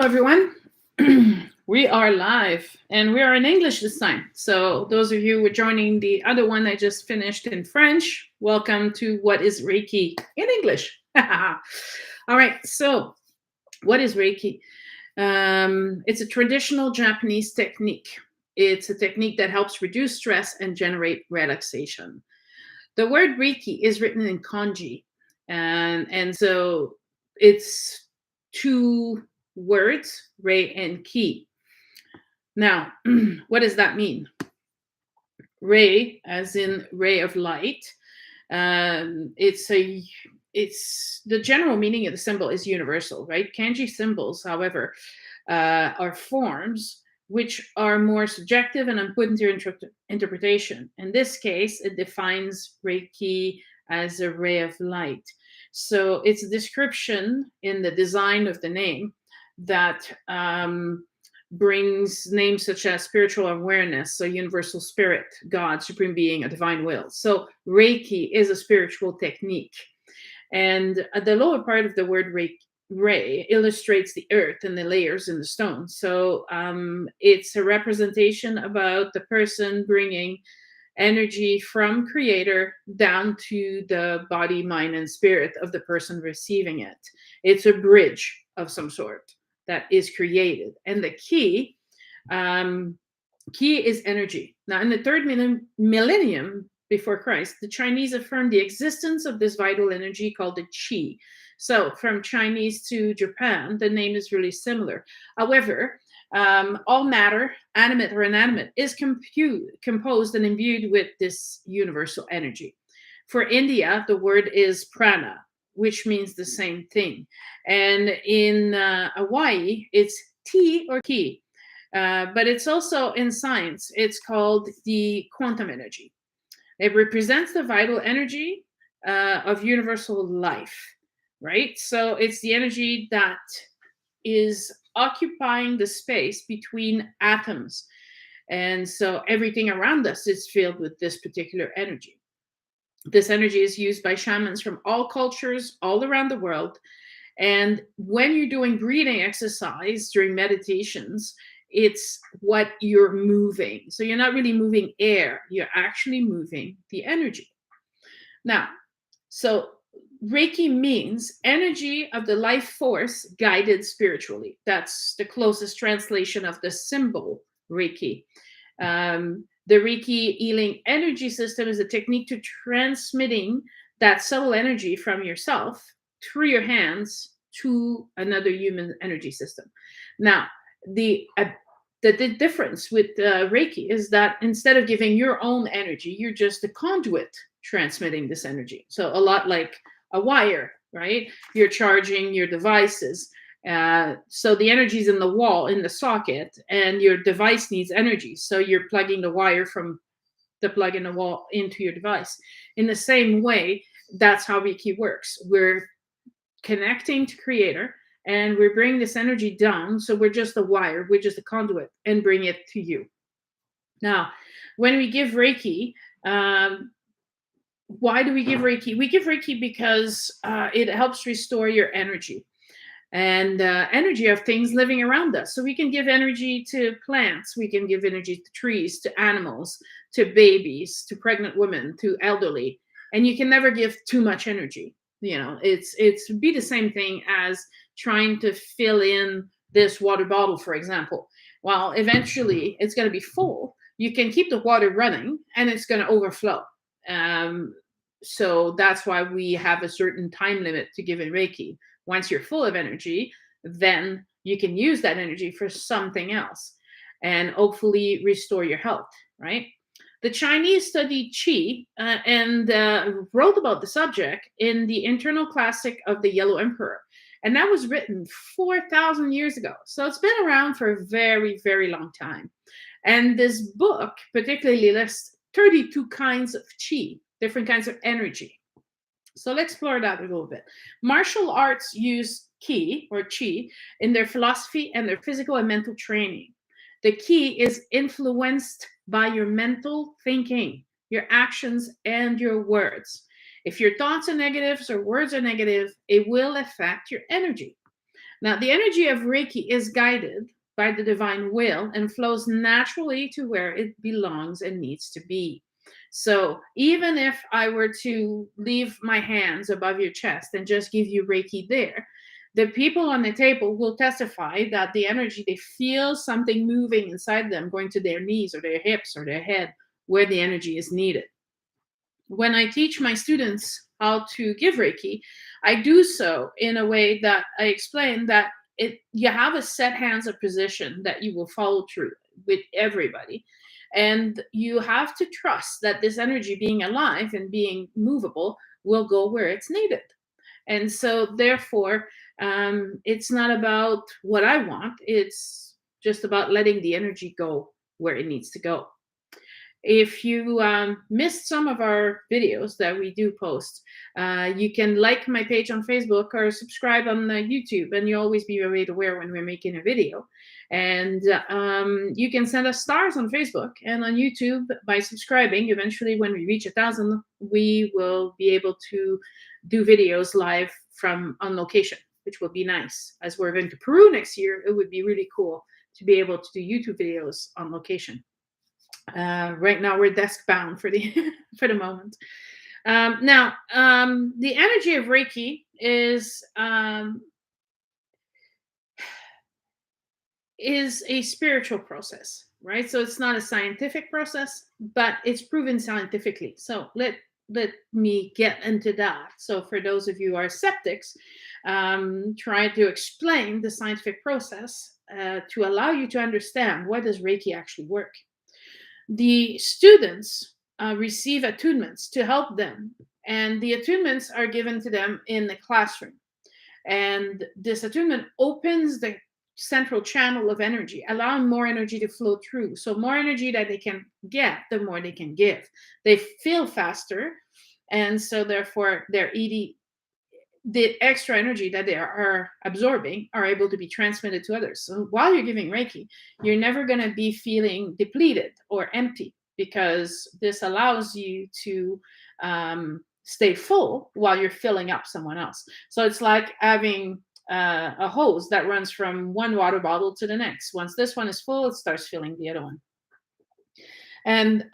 Everyone. We are live and we are in English this time. So, those of you who are joining the other one I just finished in French, welcome to What is Reiki in English. All right. So, what is Reiki? It's a traditional Japanese technique. It's a technique that helps reduce stress and generate relaxation. The word Reiki is written in kanji, and so it's two words, Rei and Ki. Now, what does that mean? Ray, as in ray of light. It's the general meaning of the symbol is universal, right? Kanji symbols, however, are forms which are more subjective and open to interpretation. In this case, it defines Reiki as a ray of light. So it's a description in the design of the name that brings names such as spiritual awareness, so universal spirit, God, supreme being, a divine will. So Reiki is a spiritual technique. And the lower part of the word ray illustrates the earth and the layers in the stone. So it's a representation about the person bringing energy from creator down to the body, mind, and spirit of the person receiving it. It's a bridge of some sort that is created. And the key is energy. Now, in the third millennium before Christ, the Chinese affirmed the existence of this vital energy called the qi. So, from Chinese to Japan, the name is really similar. However, all matter, animate or inanimate, is composed and imbued with this universal energy. For India, the word is prana, which means the same thing. And in Hawaii, it's T or ki. But it's also in science, it's called the quantum energy. It represents the vital energy of universal life, right? So it's the energy that is occupying the space between atoms. And so everything around us is filled with this particular energy. This energy is used by shamans from all cultures all around the world. And when you're doing breathing exercise during meditations, it's what you're moving. So you're not really moving air, you're actually moving the energy. Now, so Reiki means energy of the life force guided spiritually. That's the closest translation of the symbol Reiki. The Reiki healing energy system is a technique to transmitting that subtle energy from yourself through your hands to another human energy system. Now, the difference with Reiki is that instead of giving your own energy, you're just a conduit transmitting this energy. So a lot like a wire, right? You're charging your devices. So the energy is in the wall, in the socket, and your device needs energy. So you're plugging the wire from the plug in the wall into your device. In the same way, that's how Reiki works. We're connecting to creator and we're bringing this energy down. So we're just a wire, we're just a conduit, and bring it to you. Now, when we give Reiki, why do we give Reiki? We give Reiki because it helps restore your energy and energy of things living around us. So we can give energy to plants, we can give energy to trees, to animals, to babies, to pregnant women, to elderly. And you can never give too much energy. You know, it's be the same thing as trying to fill in this water bottle, for example. Well, eventually it's going to be full. You can keep the water running and it's going to overflow. So that's why we have a certain time limit to give in Reiki. Once you're full of energy, then you can use that energy for something else and hopefully restore your health, right? The Chinese studied Qi and wrote about the subject in the internal classic of the Yellow Emperor. And that was written 4,000 years ago. So it's been around for a very, very long time. And this book particularly lists 32 kinds of Qi, different kinds of energy. So let's explore that a little bit. Martial arts use Ki or Qi in their philosophy and their physical and mental training. The Ki is influenced by your mental thinking, your actions, and your words. If your thoughts are negatives or words are negative, it will affect your energy. Now, the energy of Reiki is guided by the divine will and flows naturally to where it belongs and needs to be. So, even if I were to leave my hands above your chest and just give you Reiki there, the people on the table will testify that the energy, they feel something moving inside them, going to their knees or their hips or their head, where the energy is needed. When I teach my students how to give Reiki, I do so in a way that I explain that you have a set hands of position that you will follow through with everybody. And you have to trust that this energy, being alive and being movable, will go where it's needed. And so, therefore, it's not about what I want, it's just about letting the energy go where it needs to go. If you missed some of our videos that we do post, you can like my page on Facebook or subscribe on YouTube, and you'll always be made aware when we're making a video. And you can send us stars on Facebook and on YouTube by subscribing. Eventually, when we reach 1,000, we will be able to do videos live from on location, which will be nice. As we're going to Peru next year, it would be really cool to be able to do YouTube videos on location. Right now, we're desk bound for the for the moment. Now, the energy of Reiki is a spiritual process, right? So it's not a scientific process, but it's proven scientifically. So let me get into that. So for those of you who are skeptics, try to explain the scientific process to allow you to understand why does Reiki actually work. The students receive attunements to help them, and the attunements are given to them in the classroom. And this attunement opens the central channel of energy, allowing more energy to flow through. So more energy that they can get, the more they can give. They feel faster, and so therefore they're eating the extra energy that they are absorbing are able to be transmitted to others. So while you're giving Reiki, you're never going to be feeling depleted or empty, because this allows you to stay full while you're filling up someone else. So it's like having a hose that runs from one water bottle to the next. Once this one is full, it starts filling the other one. And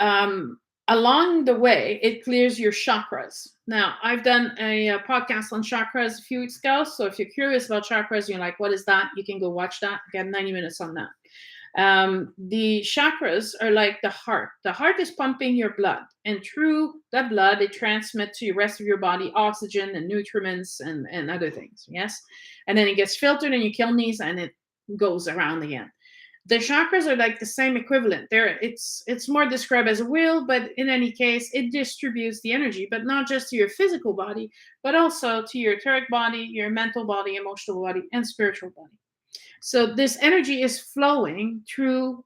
along the way, it clears your chakras. Now, I've done a podcast on chakras a few weeks ago. So if you're curious about chakras, you're like, what is that? You can go watch that. Get 90 minutes on that. The chakras are like the heart. The heart is pumping your blood, and through that blood, it transmits to the rest of your body oxygen and nutriments and other things. Yes. And then it gets filtered in your kidneys and it goes around again. The chakras are like the same equivalent. It's more described as a wheel, but in any case, it distributes the energy, but not just to your physical body, but also to your etheric body, your mental body, emotional body, and spiritual body. So this energy is flowing through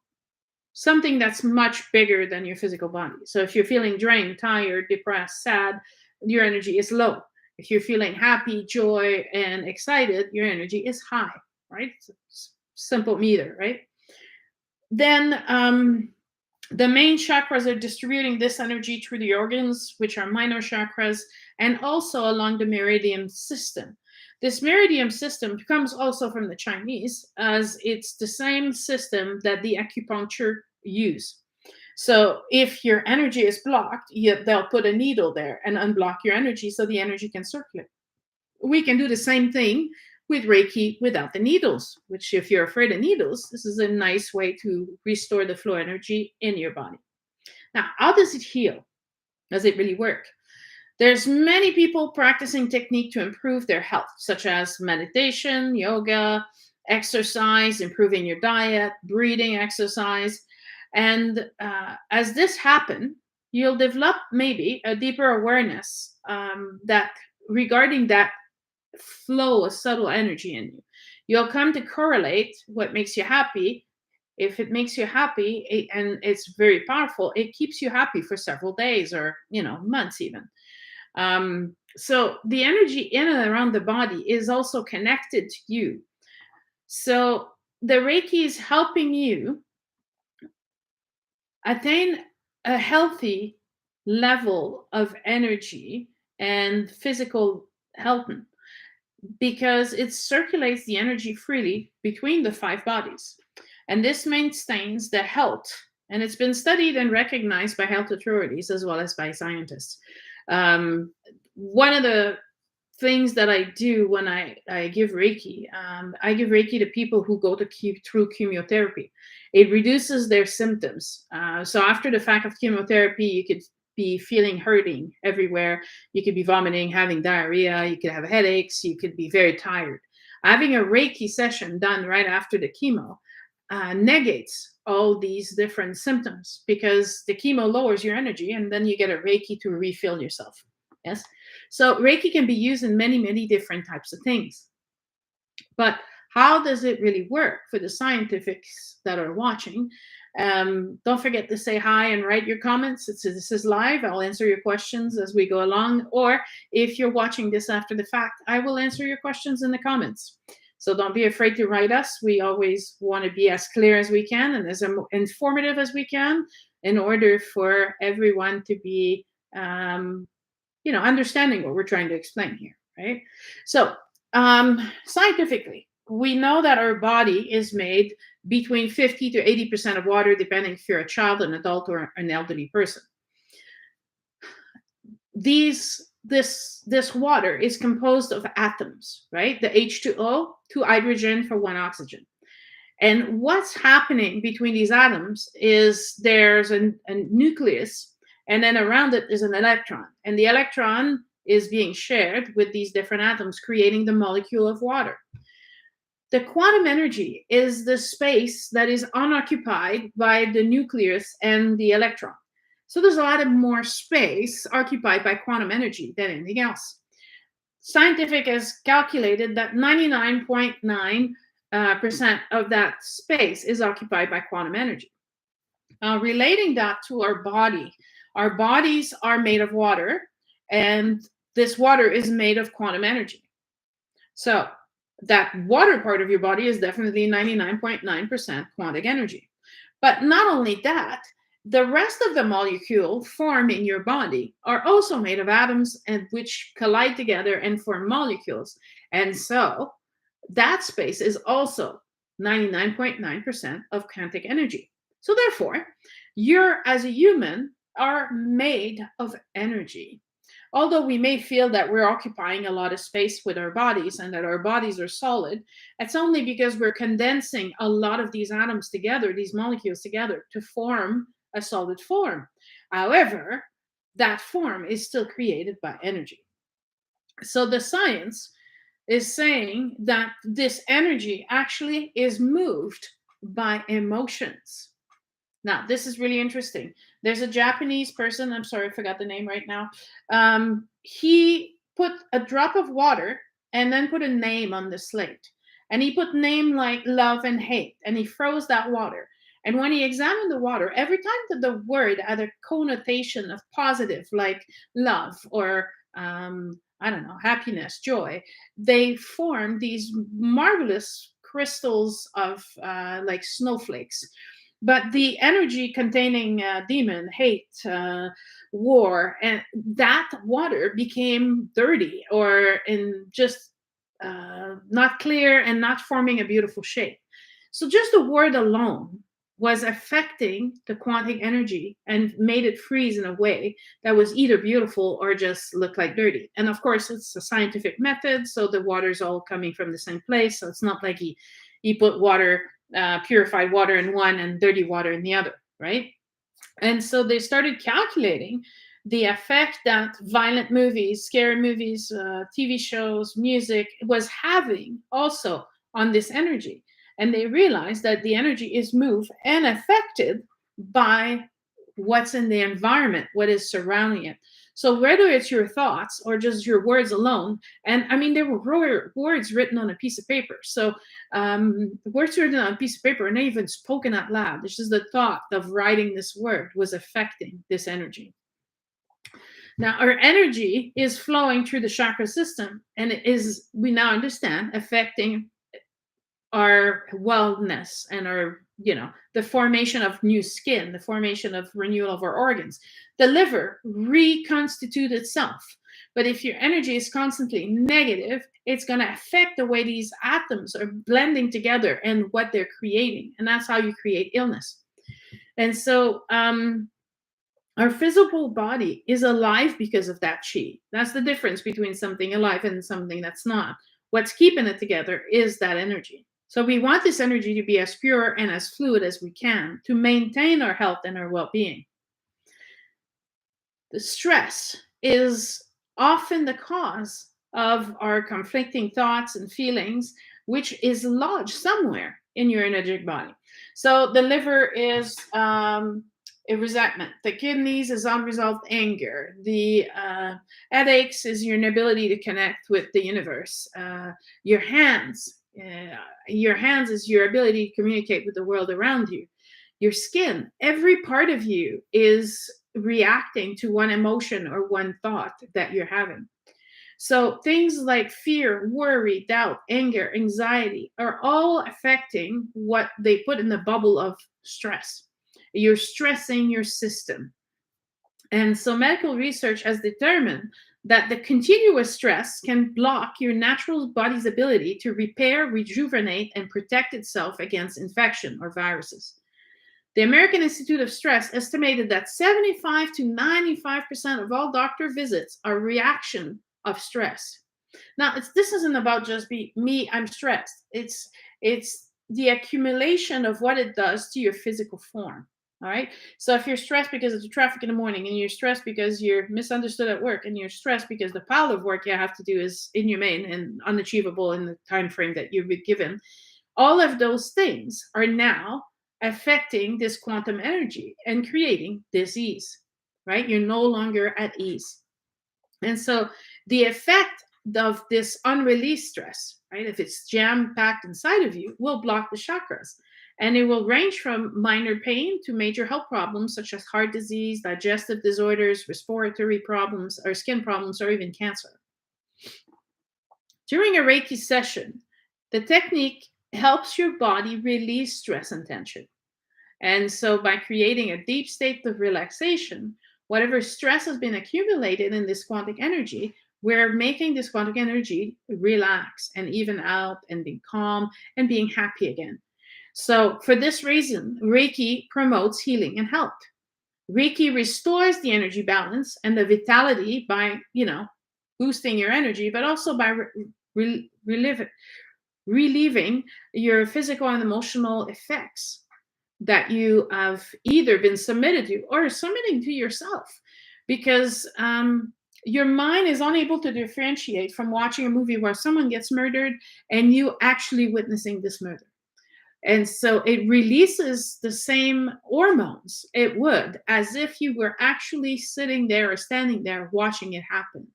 something that's much bigger than your physical body. So if you're feeling drained, tired, depressed, sad, your energy is low. If you're feeling happy, joy, and excited, your energy is high, right? It's simple meter, right? Then the main chakras are distributing this energy through the organs, which are minor chakras, and also along the meridian system. This meridian system comes also from the Chinese, as it's the same system that the acupuncture use. So if your energy is blocked, they'll put a needle there and unblock your energy so the energy can circulate. We can do the same thing with Reiki without the needles, which if you're afraid of needles, this is a nice way to restore the flow energy in your body. Now, how does it heal? Does it really work? There's many people practicing technique to improve their health, such as meditation, yoga, exercise, improving your diet, breathing exercise. And as this happens, you'll develop maybe a deeper awareness that regarding that flow of subtle energy in you. You'll come to correlate what makes you happy. If it makes you happy and it's very powerful, it keeps you happy for several days or months even. So the energy in and around the body is also connected to you. So the Reiki is helping you attain a healthy level of energy and physical health. because it circulates the energy freely between the 5 bodies. And this maintains the health. And it's been studied and recognized by health authorities as well as by scientists. One of the things that I do when I give Reiki, I give Reiki to people who go through chemotherapy. It reduces their symptoms. So after the fact of chemotherapy, you could be feeling hurting everywhere. You could be vomiting, having diarrhea. You could have headaches. You could be very tired. Having a Reiki session done right after the chemo negates all these different symptoms, because the chemo lowers your energy and then you get a Reiki to refill yourself. Yes. So Reiki can be used in many, many different types of things. But how does it really work for the scientifics that are watching? Don't forget to say hi and write your comments. This is live. I'll answer your questions as we go along. Or if you're watching this after the fact, I will answer your questions in the comments. So don't be afraid to write us. We always want to be as clear as we can and as informative as we can, in order for everyone to be understanding what we're trying to explain here, right? So scientifically, we know that our body is made between 50 to 80% of water, depending if you're a child, an adult, or an elderly person. This water is composed of atoms, right? The H2O, 2 hydrogen for 1 oxygen. And what's happening between these atoms is there's a nucleus, and then around it is an electron. And the electron is being shared with these different atoms, creating the molecule of water. The quantum energy is the space that is unoccupied by the nucleus and the electron. So there's a lot of more space occupied by quantum energy than anything else. Scientific has calculated that 99.9% of that space is occupied by quantum energy. Relating that to our body, our bodies are made of water, and this water is made of quantum energy. So that water part of your body is definitely 99.9% quantum energy. But not only that, the rest of the molecule formed in your body are also made of atoms, and which collide together and form molecules. And so that space is also 99.9% of quantum energy. So therefore, you as a human are made of energy. Although we may feel that we're occupying a lot of space with our bodies and that our bodies are solid, it's only because we're condensing a lot of these atoms together, these molecules together, to form a solid form. However, that form is still created by energy. So the science is saying that this energy actually is moved by emotions. Now, this is really interesting. There's a Japanese person, I'm sorry, I forgot the name right now. He put a drop of water and then put a name on the slate. And he put name like love and hate, and he froze that water. And when he examined the water, every time that the word had a connotation of positive, like love or I don't know, happiness, joy, they formed these marvelous crystals of like snowflakes. But the energy containing demon, hate, war, and that water became dirty or in just not clear and not forming a beautiful shape. So just the word alone was affecting the quantum energy and made it freeze in a way that was either beautiful or just looked like dirty. And of course, it's a scientific method, so the water's all coming from the same place. So it's not like he put water, purified water in one and dirty water in the other, right? And so they started calculating the effect that violent movies, scary movies, TV shows, music was having also on this energy. And they realized that the energy is moved and affected by what's in the environment, what is surrounding it. So whether it's your thoughts or just your words alone, and I mean, there were words written on a piece of paper. So words written on a piece of paper and not even spoken out loud. It's just the thought of writing this word was affecting this energy. Now, our energy is flowing through the chakra system, and it is, we now understand, affecting our wellness and our, the formation of new skin, the formation of renewal of our organs. The liver reconstitutes itself. But if your energy is constantly negative, it's going to affect the way these atoms are blending together and what they're creating. And that's how you create illness. And so our physical body is alive because of that chi. That's the difference between something alive and something that's not. What's keeping it together is that energy. So we want this energy to be as pure and as fluid as we can to maintain our health and our well-being. The stress is often the cause of our conflicting thoughts and feelings, which is lodged somewhere in your energetic body. So the liver is a resentment. The kidneys is unresolved anger. The headaches is your inability to connect with the universe. Your hands is your ability to communicate with the world around you. Your skin, every part of you is reacting to one emotion or one thought that you're having. So things like fear, worry, doubt, anger, anxiety are all affecting what they put in the bubble of stress. You're stressing your system. And so medical research has determined that the continuous stress can block your natural body's ability to repair, rejuvenate, and protect itself against infection or viruses. The American Institute of Stress estimated that 75 to 95% of all doctor visits are a reaction of stress. Now, this isn't about just me, I'm stressed. It's the accumulation of what it does to your physical form. All right. So if you're stressed because of the traffic in the morning, and you're stressed because you're misunderstood at work, and you're stressed because the pile of work you have to do is inhumane and unachievable in the time frame that you've been given, all of those things are now affecting this quantum energy and creating disease, right? You're no longer at ease. And so the effect of this unreleased stress, right, if it's jam-packed inside of you, will block the chakras. And it will range from minor pain to major health problems such as heart disease, digestive disorders, respiratory problems, or skin problems, or even cancer. During a Reiki session, the technique helps your body release stress and tension. And so by creating a deep state of relaxation, whatever stress has been accumulated in this quantic energy, we're making this quantic energy relax and even out and be calm and being happy again. So for this reason, Reiki promotes healing and health. Reiki restores the energy balance and the vitality by, boosting your energy, but also by relieving your physical and emotional effects that you have either been submitted to or submitting to yourself, because your mind is unable to differentiate from watching a movie where someone gets murdered and you actually witnessing this murder. And so it releases the same hormones it would as if you were actually sitting there or standing there watching it happen.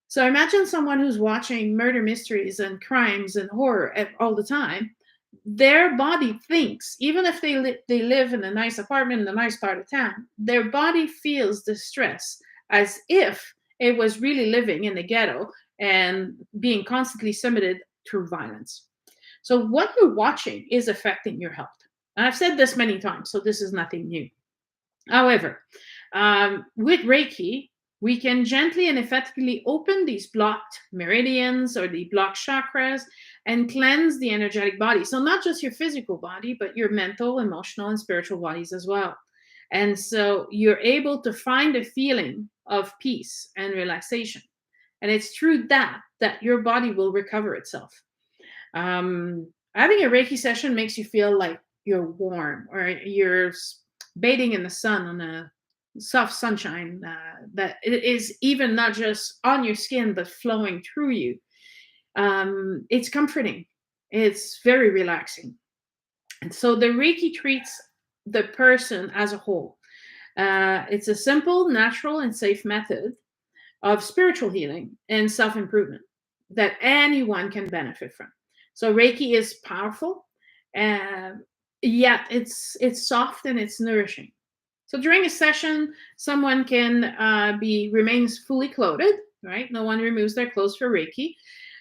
So imagine someone who's watching murder mysteries and crimes and horror all the time. Their body thinks, even if they live in a nice apartment in a nice part of town, their body feels the stress as if it was really living in the ghetto and being constantly submitted to violence. So what you're watching is affecting your health. And I've said this many times, so this is nothing new. However, with Reiki, we can gently and effectively open these blocked meridians or the blocked chakras and cleanse the energetic body. So not just your physical body, but your mental, emotional, and spiritual bodies as well. And so you're able to find a feeling of peace and relaxation. And it's through that your body will recover itself. Having a Reiki session makes you feel like you're warm, or you're bathing in the sun on a soft sunshine that it is even not just on your skin but flowing through you. It's comforting. It's very relaxing. And so the Reiki treats the person as a whole. It's a simple, natural, and safe method of spiritual healing and self-improvement that anyone can benefit from. So Reiki is powerful, yet it's soft and it's nourishing. So during a session, someone can remains fully clothed, right? No one removes their clothes for Reiki.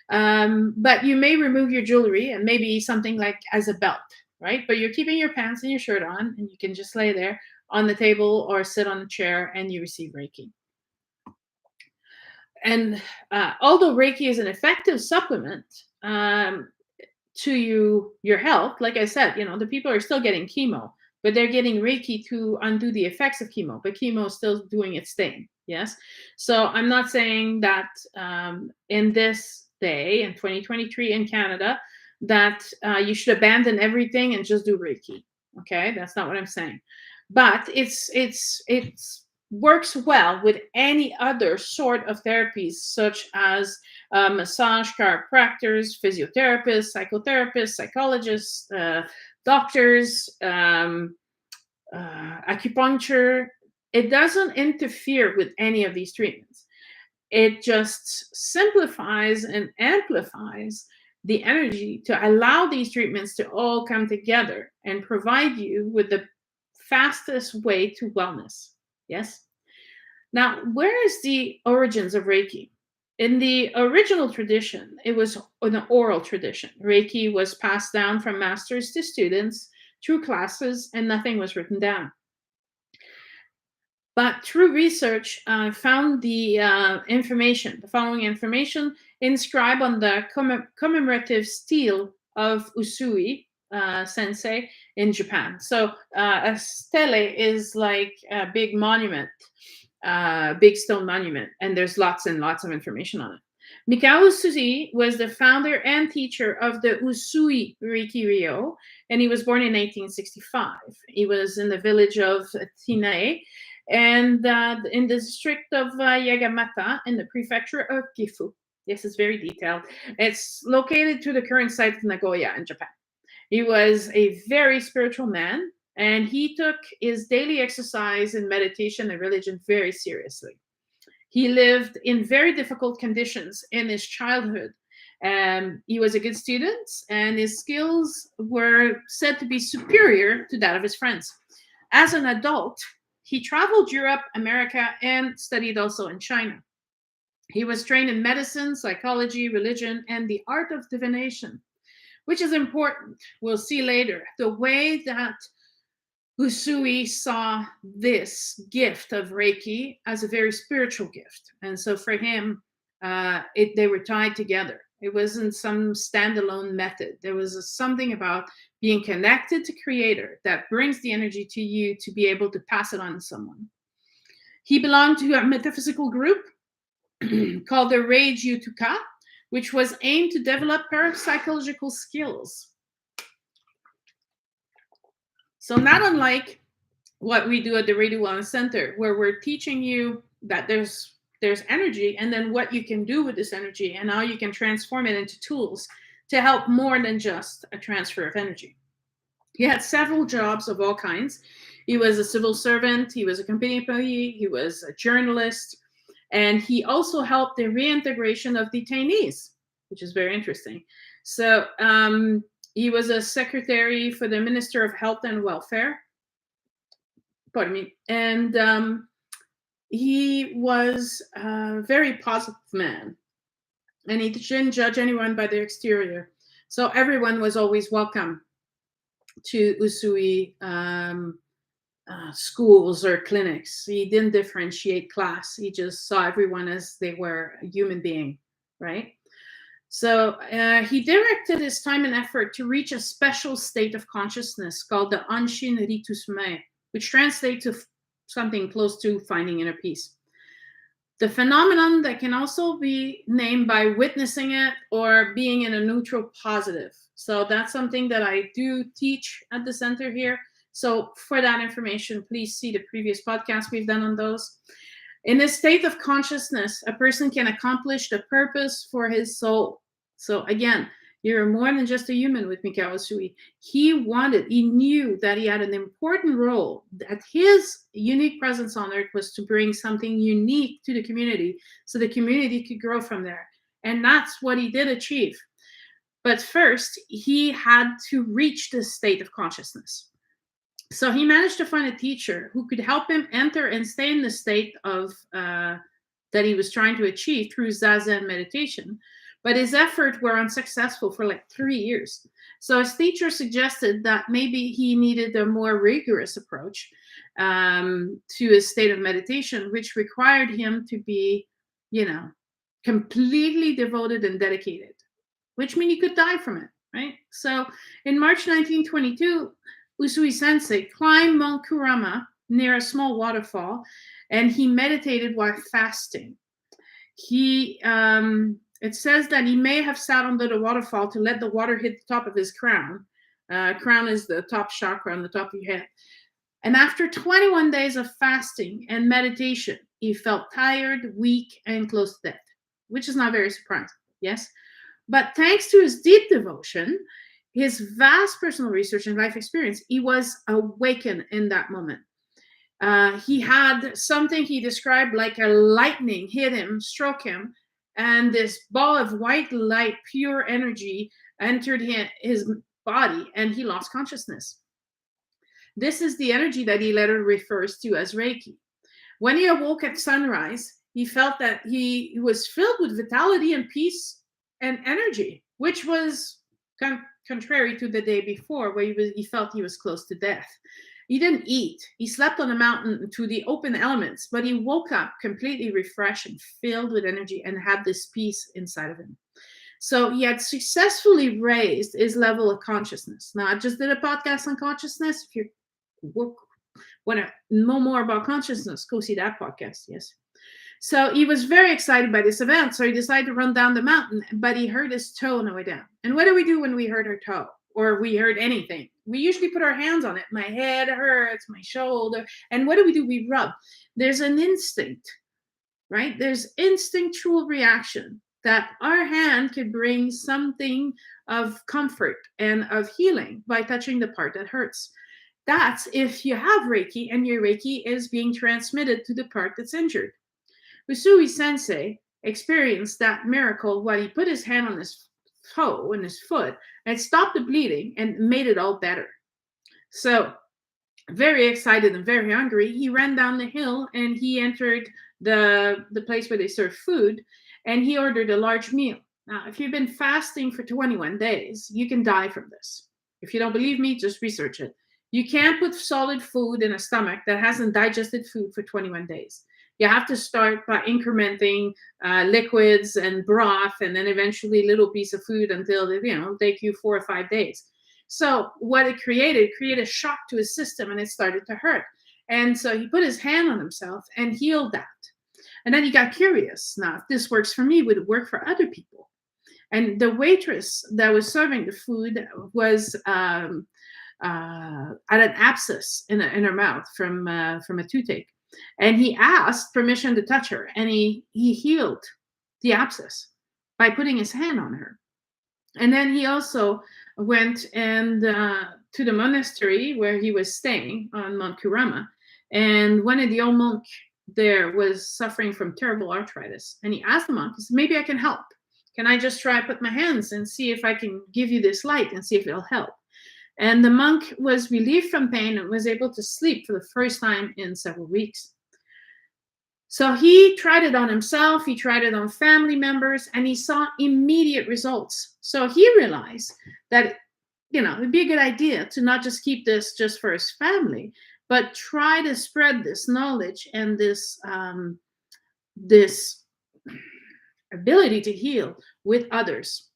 But you may remove your jewelry and maybe something like as a belt, right? But you're keeping your pants and your shirt on, and you can just lay there on the table or sit on a chair and you receive Reiki. And although Reiki is an effective supplement to your health, like I said, the people are still getting chemo, but they're getting Reiki to undo the effects of chemo, but chemo is still doing its thing. Yes. So I'm not saying that in this day in 2023 in Canada that you should abandon everything and just do Reiki. Okay. That's not what I'm saying. But it's works well with any other sort of therapies, such as massage chiropractors, physiotherapists, psychotherapists, psychologists, doctors, acupuncture. It doesn't interfere with any of these treatments. It just simplifies and amplifies the energy to allow these treatments to all come together and provide you with the fastest way to wellness. Yes? Now, where is the origins of Reiki? In the original tradition, it was an oral tradition. Reiki was passed down from masters to students through classes, and nothing was written down. But through research, I found the following information inscribed on the commemorative stele of Usui Sensei in Japan. So a stele is like a big monument, big stone monument, and there's lots and lots of information on it. Mikao Usui was the founder and teacher of the Usui Reiki Ryo, and he was born in 1865. He was in the village of Tinae, and in the district of Yagamata, in the prefecture of Gifu. This is very detailed. It's located to the current site of Nagoya in Japan. He was a very spiritual man, and he took his daily exercise and meditation and religion very seriously. He lived in very difficult conditions in his childhood. He was a good student, and his skills were said to be superior to that of his friends. As an adult, he traveled Europe, America, and studied also in China. He was trained in medicine, psychology, religion, and the art of divination, which is important. We'll see later the way that Usui saw this gift of Reiki as a very spiritual gift. And so for him, they were tied together. It wasn't some standalone method. There was something about being connected to Creator that brings the energy to you to be able to pass it on to someone. He belonged to a metaphysical group called the Redu Wellness, which was aimed to develop parapsychological skills. So not unlike what we do at the Redu Wellness Center, where we're teaching you that there's energy, and then what you can do with this energy and how you can transform it into tools to help more than just a transfer of energy. He had several jobs of all kinds. He was a civil servant, he was a company employee, he was a journalist, and he also helped the reintegration of detainees, which is very interesting. So he was a secretary for the Minister of Health and Welfare. Pardon me. And he was a very positive man, and he didn't judge anyone by their exterior. So everyone was always welcome to Usui schools or clinics. He didn't differentiate class. He just saw everyone as they were a human being, right? So he directed his time and effort to reach a special state of consciousness called the Anshin Ritusme, which translates to something close to finding inner peace. The phenomenon that can also be named by witnessing it or being in a neutral positive. So that's something that I do teach at the center here. So for that information, please see the previous podcast we've done on those. In a state of consciousness, a person can accomplish the purpose for his soul. So again, you're more than just a human with Mikao Usui. He knew that he had an important role, that his unique presence on earth was to bring something unique to the community so the community could grow from there. And that's what he did achieve. But first, he had to reach this state of consciousness. So he managed to find a teacher who could help him enter and stay in the state of that he was trying to achieve through Zazen meditation. but his efforts were unsuccessful for like 3 years. So his teacher suggested that maybe he needed a more rigorous approach to his state of meditation, which required him to be, completely devoted and dedicated, which means he could die from it, right? So in March 1922, Usui Sensei climbed Mount Kurama near a small waterfall, and he meditated while fasting. It says that he may have sat under the waterfall to let the water hit the top of his crown. Crown is the top chakra on the top of your head. And after 21 days of fasting and meditation, he felt tired, weak, and close to death, which is not very surprising, yes? But thanks to his deep devotion, his vast personal research and life experience, he was awakened in that moment. He had something he described like a lightning hit him, struck him, and this ball of white light, pure energy, entered his body, and he lost consciousness. This is the energy that he later refers to as Reiki. When he awoke at sunrise, he felt that he was filled with vitality and peace and energy, which was contrary to the day before, where he felt he was close to death. He didn't eat. He slept on a mountain to the open elements, but he woke up completely refreshed and filled with energy and had this peace inside of him. So he had successfully raised his level of consciousness. Now, I just did a podcast on consciousness. If you want to know more about consciousness, go see that podcast, yes. So he was very excited by this event, so he decided to run down the mountain, but he hurt his toe on the way down. And what do we do when we hurt our toe or we hurt anything? We usually put our hands on it. My head hurts, my shoulder. And what do? We rub. There's an instinct, right? There's instinctual reaction that our hand could bring something of comfort and of healing by touching the part that hurts. That's if you have Reiki and your Reiki is being transmitted to the part that's injured. Usui Sensei experienced that miracle when he put his hand on his toe and his foot and stopped the bleeding and made it all better. So, very excited and very hungry, he ran down the hill and he entered the place where they serve food, and he ordered a large meal. Now, if you've been fasting for 21 days, you can die from this. If you don't believe me, just research it. You can't put solid food in a stomach that hasn't digested food for 21 days. You have to start by incrementing liquids and broth, and then eventually little piece of food until it'll take you 4 or 5 days. So what it created a shock to his system, and it started to hurt. And so he put his hand on himself and healed that. And then he got curious. Now, if this works for me, would it work for other people? And the waitress that was serving the food was had an abscess in her mouth from a toothache. And he asked permission to touch her, and he healed the abscess by putting his hand on her. And then he also went and to the monastery where he was staying on Mount Kurama, and one of the old monks there was suffering from terrible arthritis. And he asked the monk, he said, maybe I can help. Can I just try put my hands and see if I can give you this light and see if it'll help? And the monk was relieved from pain and was able to sleep for the first time in several weeks. So he tried it on himself, he tried it on family members, and he saw immediate results. So he realized that, it'd be a good idea to not just keep this just for his family, but try to spread this knowledge and this ability to heal with others.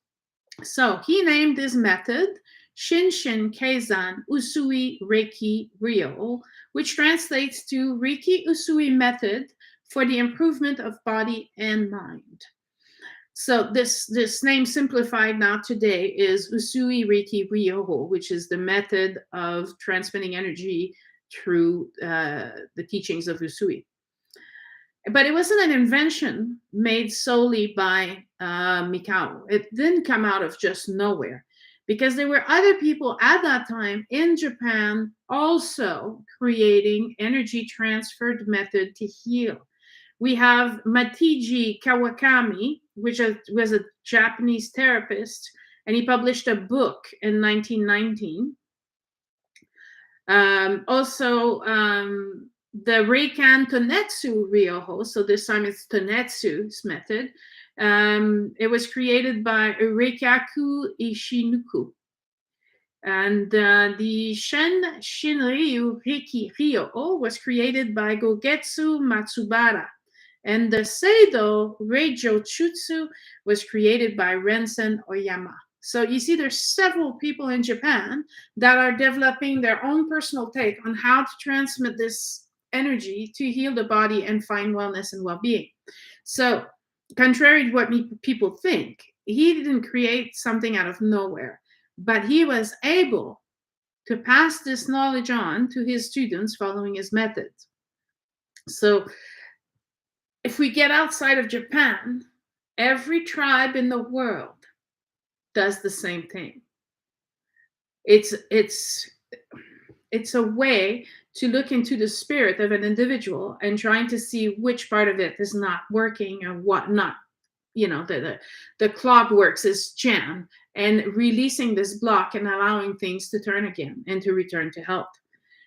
So he named this method Shinshin Keizan Usui Reiki Ryo, which translates to Reiki Usui method for the improvement of body and mind. So this name simplified now today is Usui Reiki Ryo, which is the method of transmitting energy through the teachings of Usui. But it wasn't an invention made solely by Mikao. It didn't come out of just nowhere, because there were other people at that time in Japan also creating energy transferred method to heal. We have Matiji Kawakami, which was a Japanese therapist, and he published a book in 1919. The Reikan Tonetsu Ryoho, so this time it's Tonetsu's method, It was created by Reikaku Ishinuku. And the Shinryu Reiki Ryo was created by Gogetsu Matsubara. And the Seido Reijo Chutsu was created by Rensen Oyama. So you see, there's several people in Japan that are developing their own personal take on how to transmit this energy to heal the body and find wellness and well-being. So contrary to what people think, he didn't create something out of nowhere, but he was able to pass this knowledge on to his students following his methods. So if we get outside of Japan, every tribe in the world does the same thing. It's a way to look into the spirit of an individual and trying to see which part of it is not working or what not. The clock works as jam, and releasing this block and allowing things to turn again and to return to health.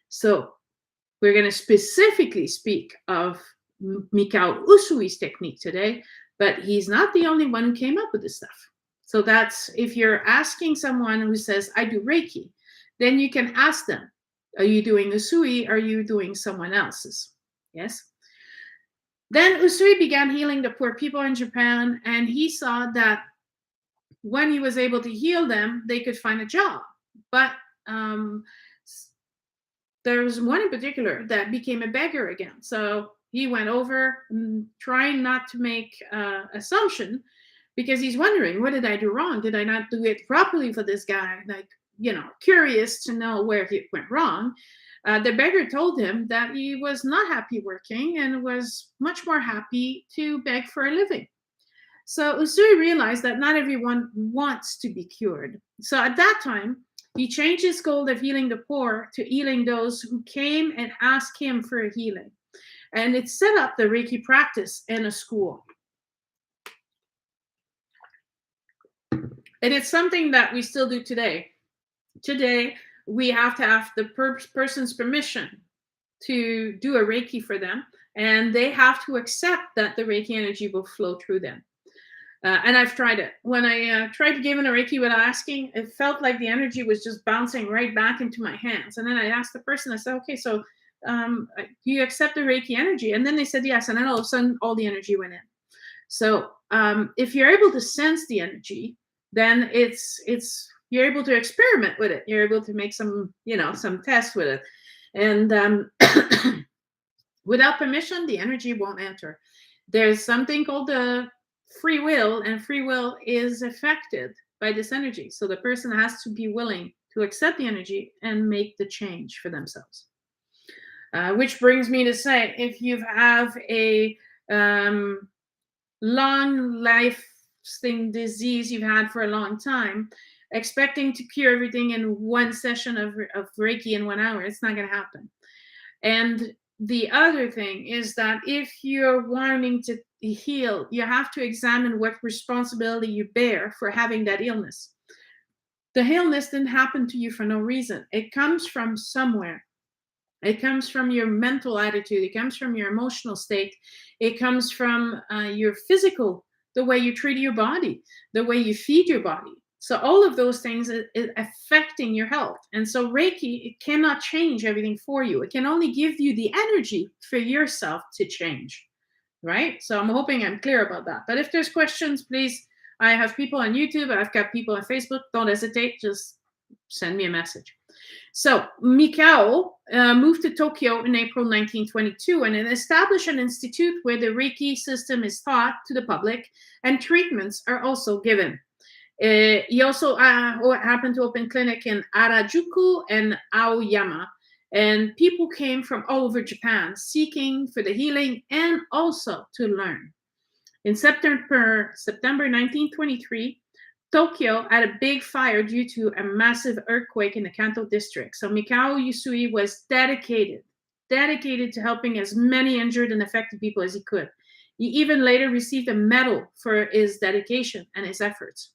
So we're going to specifically speak of Mikao Usui's technique today, but he's not the only one who came up with this stuff. So that's, if you're asking someone who says, I do Reiki, then you can ask them, are you doing Usui? Are you doing someone else's? Yes. Then Usui began healing the poor people in Japan, and he saw that when he was able to heal them, they could find a job. But there was one in particular that became a beggar again. So he went over trying not to make assumption, because he's wondering, what did I do wrong? Did I not do it properly for this guy? Like, curious to know where he went wrong. The beggar told him that he was not happy working and was much more happy to beg for a living. So Usui realized that not everyone wants to be cured. So at that time, he changed his goal of healing the poor to healing those who came and asked him for a healing. And it set up the Reiki practice in a school. And it's something that we still do today. Today, we have to have the person's permission to do a Reiki for them, and they have to accept that the Reiki energy will flow through them. And I've tried it. When I tried to give in a Reiki without asking, it felt like the energy was just bouncing right back into my hands. And then I asked the person, I said, okay, so do you accept the Reiki energy? And then they said yes. And then all of a sudden, all the energy went in. So if you're able to sense the energy, then you're able to experiment with it. You're able to make some tests with it. And without permission, the energy won't enter. There's something called the free will, and free will is affected by this energy. So the person has to be willing to accept the energy and make the change for themselves. Which brings me to say, if you have a long lasting disease you've had for a long time, expecting to cure everything in one session of Reiki in 1 hour, it's not going to happen. And the other thing is that if you're wanting to heal, you have to examine what responsibility you bear for having that illness. The illness didn't happen to you for no reason. It comes from somewhere. It comes from your mental attitude. It comes from your emotional state. It comes from your physical, the way you treat your body, the way you feed your body. So all of those things is affecting your health. And so Reiki, it cannot change everything for you. It can only give you the energy for yourself to change, right? So I'm hoping I'm clear about that. But if there's questions, please, I have people on YouTube. I've got people on Facebook. Don't hesitate. Just send me a message. So Mikao moved to Tokyo in April 1922 and established an institute where the Reiki system is taught to the public and treatments are also given. He also happened to open clinic in Harajuku and Aoyama, and people came from all over Japan seeking for the healing and also to learn. In September 1923, Tokyo had a big fire due to a massive earthquake in the Kanto district. So Mikao Usui was dedicated to helping as many injured and affected people as he could. He even later received a medal for his dedication and his efforts.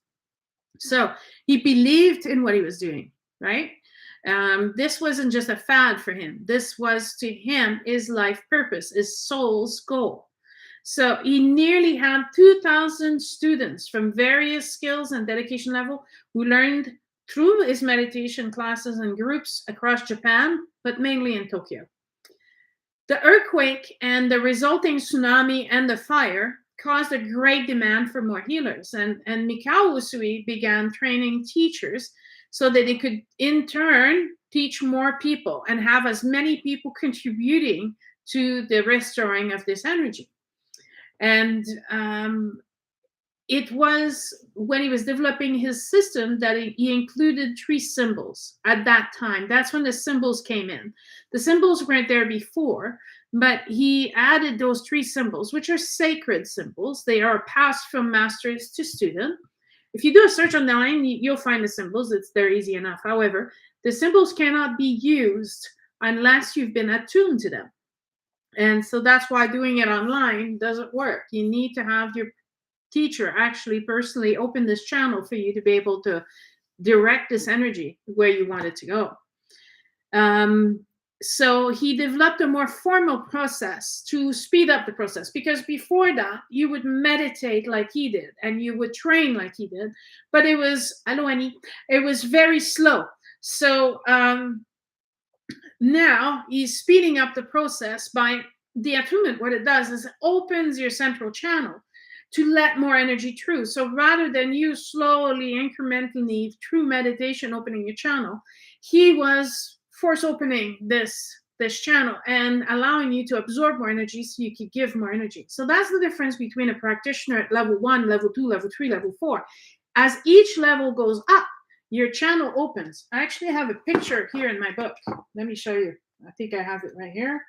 So he believed in what he was doing, right? This wasn't just a fad for him. This was, to him, his life purpose, his soul's goal. So he nearly had 2,000 students from various skills and dedication level who learned through his meditation classes and groups across Japan, but mainly in Tokyo. The earthquake and the resulting tsunami and the fire caused a great demand for more healers. And Mikao Usui began training teachers so that they could, in turn, teach more people and have as many people contributing to the restoring of this energy. And it was when he was developing his system that he included 3 symbols at that time. That's when the symbols came in. The symbols weren't there before, but he added those 3 symbols, which are sacred symbols. They are passed from masters to student. If you do a search online, you'll find the symbols. They're easy enough. However, the symbols cannot be used unless you've been attuned to them. And so that's why doing it online doesn't work. You need to have your teacher actually personally open this channel for you to be able to direct this energy where you want it to go. So he developed a more formal process to speed up the process, because before that you would meditate like he did and you would train like he did, but it was very slow. So now he's speeding up the process by the attunement. What it does is it opens your central channel to let more energy through. So rather than you slowly, incrementally, through meditation, opening your channel, he was force opening this channel and allowing you to absorb more energy so you could give more energy. So that's the difference between a practitioner at level 1, level 2, level 3, level 4. As each level goes up, your channel opens. I actually have a picture here in my book. Let me show you. I think I have it right here.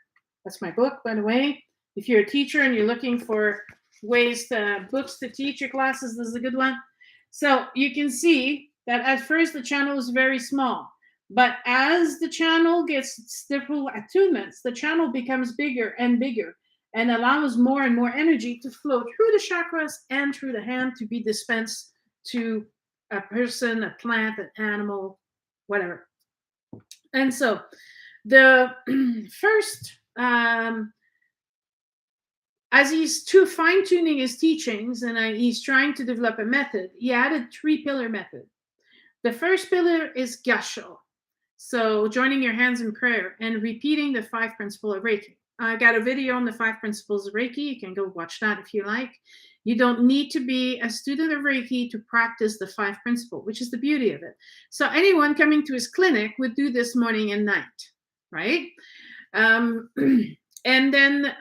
That's my book, by the way. If you're a teacher and you're looking for books to teach your classes, this is a good one. So you can see that at first the channel is very small, but as the channel gets different attunements, the channel becomes bigger and bigger and allows more and more energy to flow through the chakras and through the hand to be dispensed to a person, a plant, an animal, whatever. And so the first, as he's fine-tuning his teachings and he's trying to develop a method, he added 3-pillar method. The first pillar is gasho. So joining your hands in prayer and repeating the 5 principles of Reiki. I got a video on the 5 principles of Reiki. You can go watch that if you like. You don't need to be a student of Reiki to practice the 5 principles, which is the beauty of it. So anyone coming to his clinic would do this morning and night, right? And then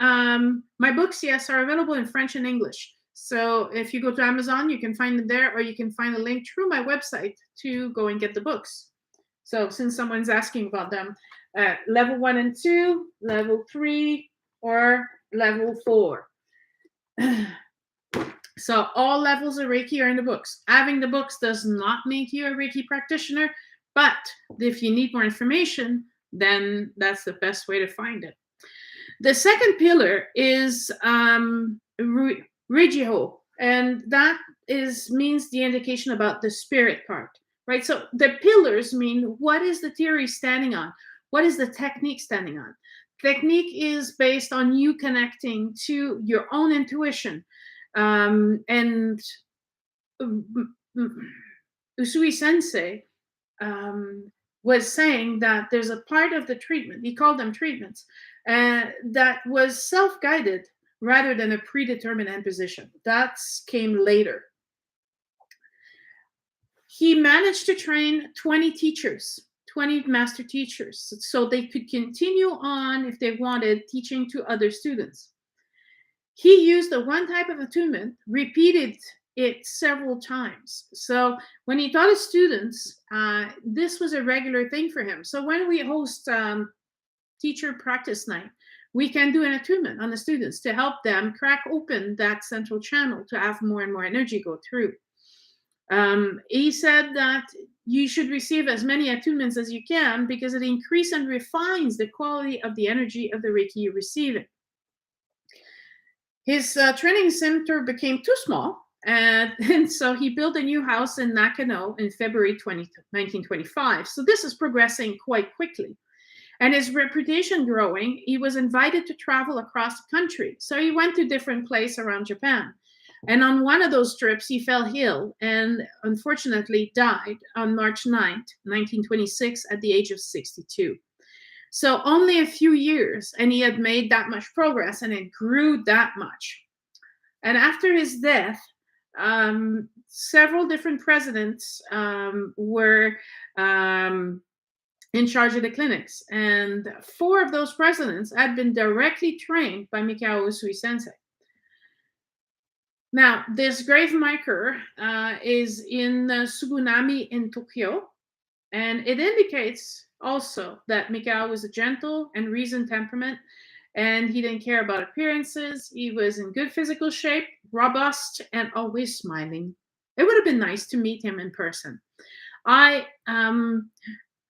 my books, yes, are available in French and English. So if you go to Amazon, you can find them there, or you can find a link through my website to go and get the books. So since someone's asking about them, level 1 and 2, level 3, or level 4. So all levels of Reiki are in the books. Having the books does not make you a Reiki practitioner, but if you need more information, then that's the best way to find it. The second pillar is Rijiho, and that means the indication about the spirit part, right? So the pillars mean, what is the theory standing on? What is the technique standing on? Technique is based on you connecting to your own intuition. And Usui Sensei was saying that there's a part of the treatment, he called them treatments, that was self-guided rather than a predetermined imposition. That came later. He managed to train 20 teachers, 20 master teachers, so they could continue on, if they wanted, teaching to other students. He used the one type of attunement, repeated it several times. So when he taught his students, this was a regular thing for him. So when we host teacher practice night, we can do an attunement on the students to help them crack open that central channel to have more and more energy go through. He said that you should receive as many attunements as you can, because it increases and refines the quality of the energy of the Reiki you're receiving. His training center became too small, and so he built a new house in Nakano in February 1925. So this is progressing quite quickly. And his reputation growing, he was invited to travel across the country. So he went to different places around Japan. And on one of those trips, he fell ill and unfortunately died on March 9th, 1926, at the age of 62. So only a few years, and he had made that much progress, and it grew that much. And after his death, several different presidents were in charge of the clinics. And 4 of those presidents had been directly trained by Mikao Usui Sensei. Now, this grave marker is in Sugunami in Tokyo, and it indicates also that Mikao was a gentle and reasoned temperament, and he didn't care about appearances. He was in good physical shape, robust, and always smiling. It would have been nice to meet him in person.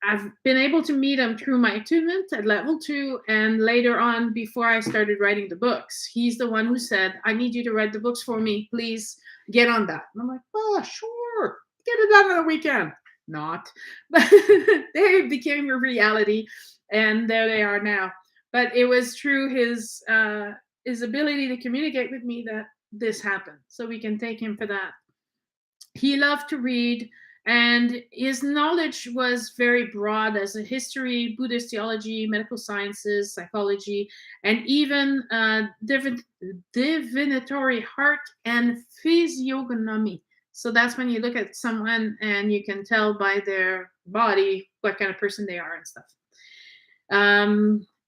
I've been able to meet him through my attunement at level 2, and later on, before I started writing the books. He's the one who said, I need you to write the books for me. Please get on that. And I'm like, oh, sure. Get it done on the weekend. Not. But they became a reality, and there they are now. But it was through his ability to communicate with me that this happened. So we can take him for that. He loved to read, and his knowledge was very broad as a history, Buddhist theology, medical sciences, psychology, and even divinatory art and physiognomy. So that's when you look at someone and you can tell by their body what kind of person they are and stuff.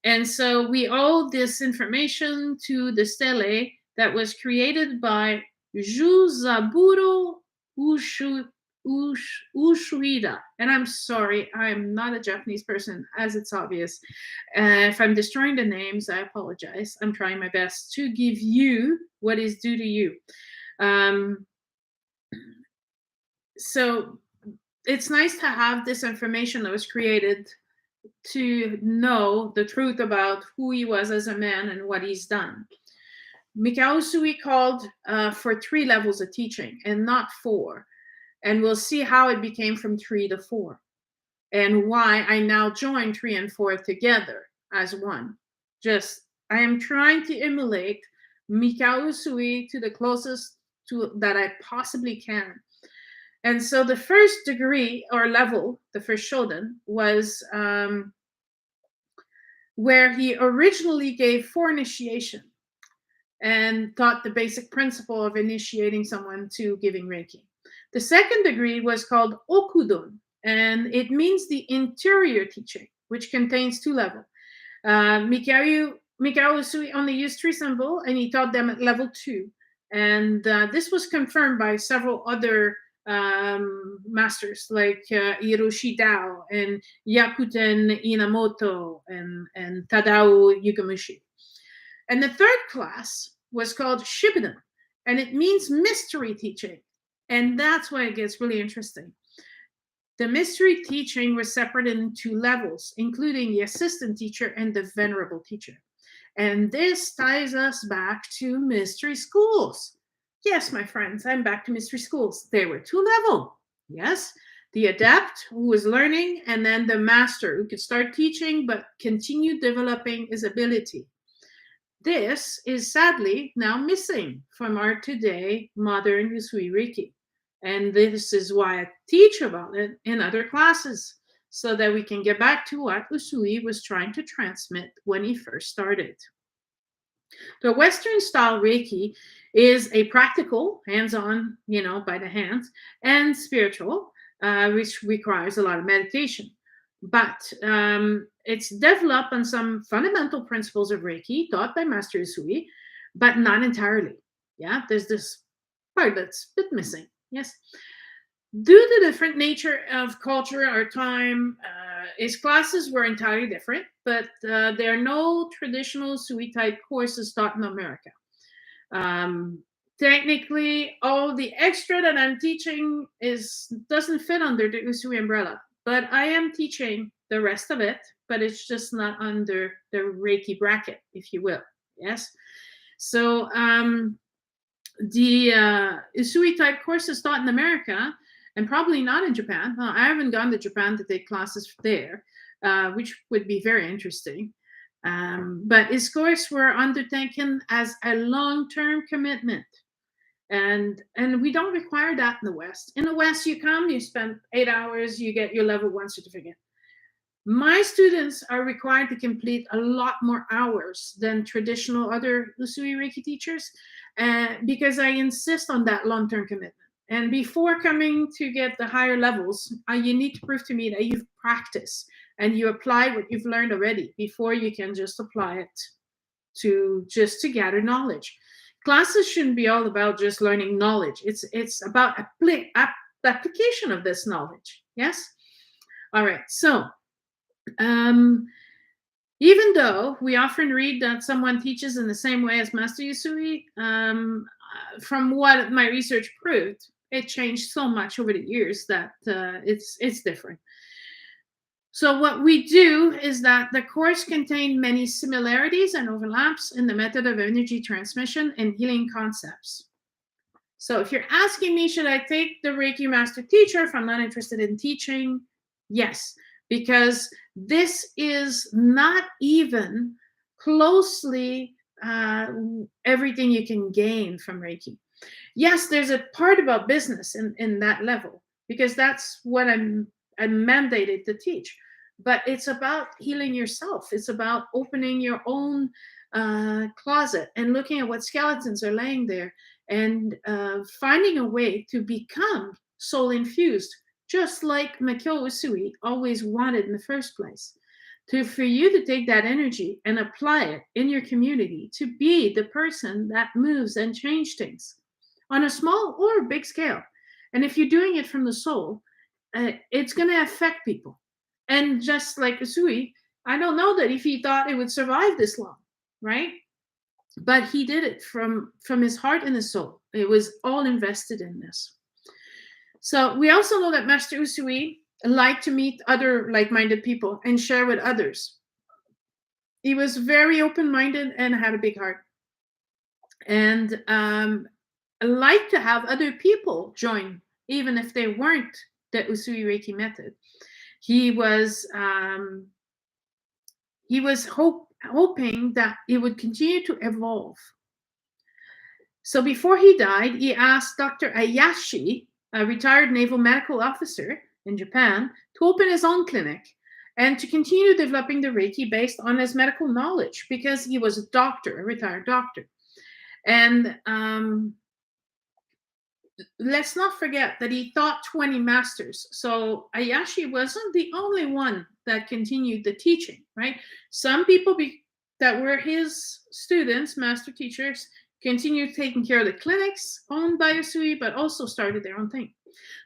And so we owe this information to the stele that was created by Juzaburo Ushuida. And I'm sorry, I'm not a Japanese person, as it's obvious. If I'm destroying the names, I apologize. I'm trying my best to give you what is due to you. So it's nice to have this information that was created to know the truth about who he was as a man and what he's done. Mikao Usui called for 3 levels of teaching and not 4. And we'll see how it became from 3 to 4 and why I now join 3 and 4 together as one. I am trying to emulate Mikao Usui to the closest to that I possibly can. And so the first degree or level, the first Shodan, was where he originally gave 4 initiation and taught the basic principle of initiating someone to giving Reiki. The second degree was called Okudon, and it means the interior teaching, which contains 2 levels. Mikao Usui only used 3 symbols, and he taught them at level 2. And this was confirmed by several other masters like Hiroshi Dao and Yakuten Inamoto and Tadao Yugamushi. And the third class was called Shibuden, and it means mystery teaching. And that's why it gets really interesting. The mystery teaching was separated into 2 levels, including the assistant teacher and the venerable teacher. And this ties us back to mystery schools. Yes, my friends, I'm back to mystery schools. They were 2 levels. Yes, the adept who was learning, and then the master who could start teaching but continue developing his ability. This is sadly now missing from our today modern Usui Reiki. And this is why I teach about it in other classes, so that we can get back to what Usui was trying to transmit when he first started. The Western style Reiki is a practical, hands-on, by the hands, and spiritual, which requires a lot of meditation. But it's developed on some fundamental principles of Reiki taught by Master Usui, but not entirely. Yeah, there's this part that's a bit missing. Yes. Due to the different nature of culture or time, his classes were entirely different, but there are no traditional Usui type courses taught in America. Technically, all the extra that I'm teaching doesn't fit under the Usui umbrella, but I am teaching the rest of it, but it's just not under the Reiki bracket, if you will. Yes. So the Usui type courses taught in America, and probably not in Japan. I haven't gone to Japan to take classes there, which would be very interesting. But his course were undertaken as a long-term commitment. And we don't require that in the West. In the West, you come, you spend 8 hours, you get your level 1 certificate. My students are required to complete a lot more hours than traditional other Usui Reiki teachers, because I insist on that long-term commitment. And before coming to get the higher levels, you need to prove to me that you've practiced and you apply what you've learned already before you can just apply it to gather knowledge. Classes shouldn't be all about just learning knowledge. It's about application of this knowledge. Yes? All right. So, even though we often read that someone teaches in the same way as Master Usui, from what my research proved, it changed so much over the years that it's different. So what we do is that the course contained many similarities and overlaps in the method of energy transmission and healing concepts. So if you're asking me, should I take the Reiki Master Teacher if I'm not interested in teaching? Yes, because this is not even closely everything you can gain from Reiki. Yes, there's a part about business in that level, because that's what I'm mandated to teach. But it's about healing yourself. It's about opening your own closet and looking at what skeletons are laying there, and finding a way to become soul infused, just like Mikyo Usui always wanted in the first place. For you to take that energy and apply it in your community to be the person that moves and change things on a small or big scale. And if you're doing it from the soul, it's going to affect people. And just like Usui, I don't know that if he thought it would survive this long, right? But he did it from his heart and his soul. It was all invested in this. So we also know that Master Usui liked to meet other like-minded people and share with others. He was very open-minded and had a big heart. And liked to have other people join, even if they weren't the Usui Reiki method. He was hoping that it would continue to evolve. So before he died, he asked Dr. Ayashi, a retired naval medical officer in Japan, to open his own clinic and to continue developing the Reiki based on his medical knowledge, because he was a doctor, a retired doctor. And let's not forget that he taught 20 masters. So Ayashi wasn't the only one that continued the teaching, right? Some people that were his students, master teachers, continued taking care of the clinics owned by Usui, but also started their own thing.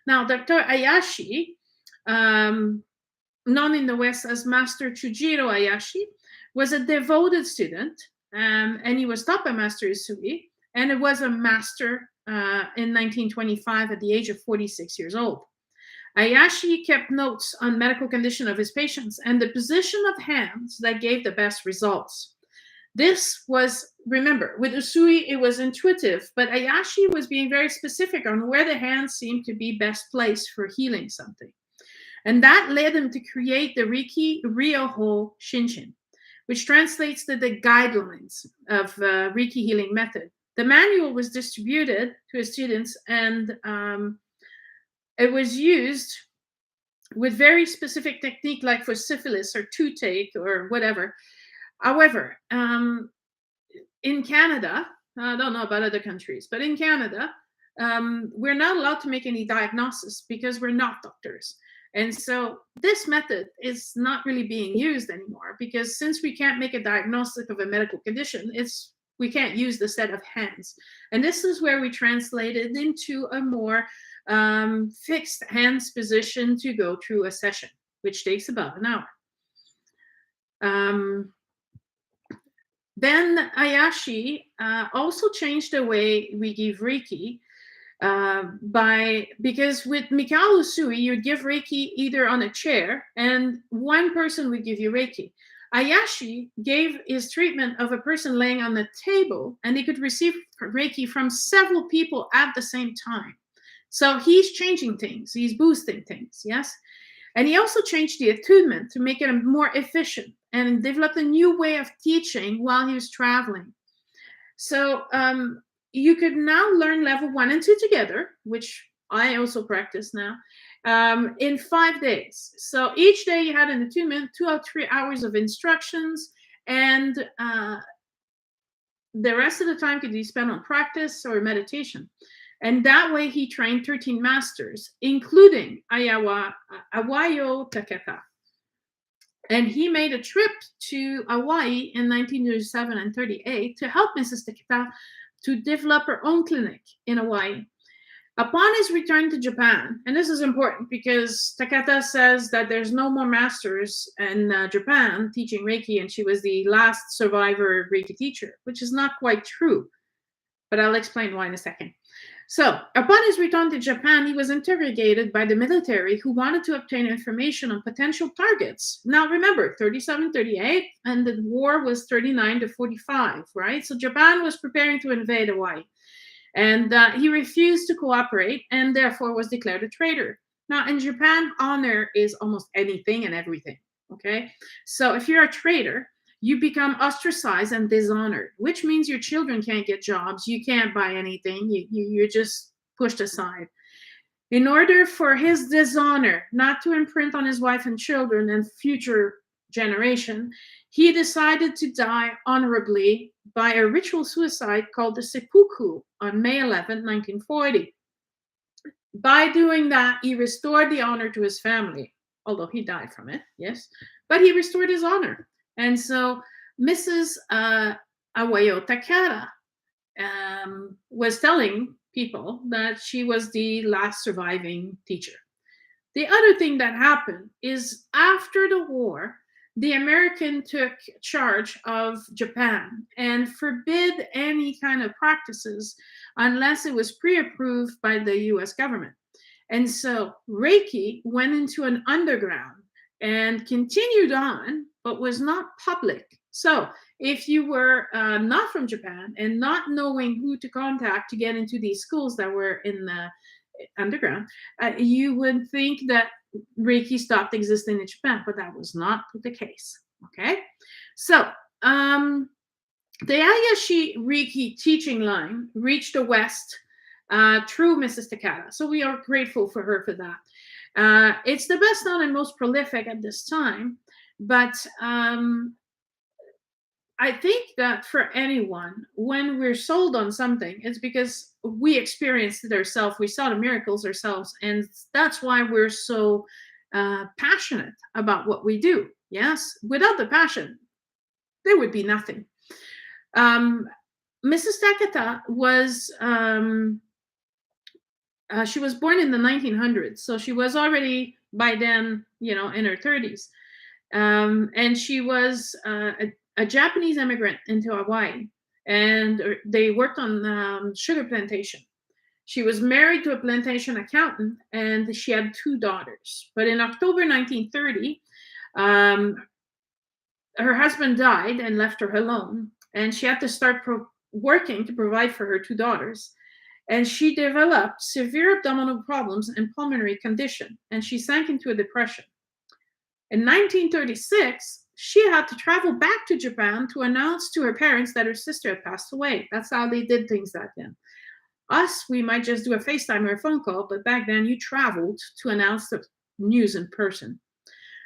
Now, Dr. Ayashi, known in the West as Master Chujiro Ayashi, was a devoted student, and he was taught by Master Usui, and it was a master in 1925 at the age of 46 years old. Ayashi kept notes on medical condition of his patients and the position of hands that gave the best results. This was, remember, with Usui, it was intuitive, but Ayashi was being very specific on where the hands seemed to be best placed for healing something. And that led him to create the Reiki Ryoho Shinshin, which translates to the guidelines of Reiki healing method. The manual was distributed to his students, and it was used with very specific technique, like for syphilis or toothache or whatever. However, in Canada, I don't know about other countries, but in Canada, we're not allowed to make any diagnosis because we're not doctors. And so this method is not really being used anymore, because since we can't make a diagnostic of a medical condition, we can't use the set of hands. And this is where we translate it into a more fixed hands position to go through a session, which takes about an hour. Then Ayashi also changed the way we give Reiki, because with Mikao Usui, you'd give Reiki either on a chair, and one person would give you Reiki. Ayashi gave his treatment of a person laying on the table, and he could receive Reiki from several people at the same time. So he's changing things, he's boosting things, yes? And he also changed the attunement to make it more efficient and developed a new way of teaching while he was traveling. So you could now learn level 1 and 2 together, which I also practice now, in 5 days. So each day you had an attunement, 2 or 3 hours of instructions, and the rest of the time could be spent on practice or meditation. And that way he trained 13 masters, including Awayo Takata. And he made a trip to Hawaii in 1937 and 38 to help Mrs. Takata to develop her own clinic in Hawaii. Upon his return to Japan, and this is important because Takata says that there's no more masters in Japan teaching Reiki, and she was the last survivor Reiki teacher, which is not quite true, but I'll explain why in a second. So, upon his return to Japan, he was interrogated by the military who wanted to obtain information on potential targets. Now, remember, 37, 38, and the war was 39 to 45, right? So, Japan was preparing to invade Hawaii. And he refused to cooperate and therefore was declared a traitor. Now, in Japan, honor is almost anything and everything, okay? So, if you're a traitor, you become ostracized and dishonored, which means your children can't get jobs, you can't buy anything, you're just pushed aside. In order for his dishonor not to imprint on his wife and children and future generation, he decided to die honorably by a ritual suicide called the seppuku on May 11, 1940. By doing that, he restored the honor to his family, although he died from it, yes, but he restored his honor. And so Mrs. Awayo Takata was telling people that she was the last surviving teacher. The other thing that happened is after the war, the American took charge of Japan and forbid any kind of practices unless it was pre-approved by the US government. And so Reiki went into an underground and continued on, but was not public. So if you were not from Japan and not knowing who to contact to get into these schools that were in the underground, you would think that Reiki stopped existing in Japan, but that was not the case. Okay, so the Ayashi Reiki teaching line reached the West through Mrs. Takata, so we are grateful for her for that. It's the best known and most prolific at this time, but I think that for anyone, when we're sold on something, it's because we experienced it ourselves. We saw the miracles ourselves. And that's why we're so passionate about what we do. Yes. Without the passion, there would be nothing. Mrs. Takata was, she was born in the 1900s. So she was already by then, in her 30s. And she was a Japanese immigrant into Hawaii, and they worked on sugar plantation. She was married to a plantation accountant, and she had 2 daughters. But in October 1930, her husband died and left her alone, and she had to start working to provide for her 2 daughters. And she developed severe abdominal problems and pulmonary condition, and she sank into a depression. In 1936, she had to travel back to Japan to announce to her parents that her sister had passed away. That's how they did things back then. Us, we might just do a FaceTime or a phone call, but back then you traveled to announce the news in person.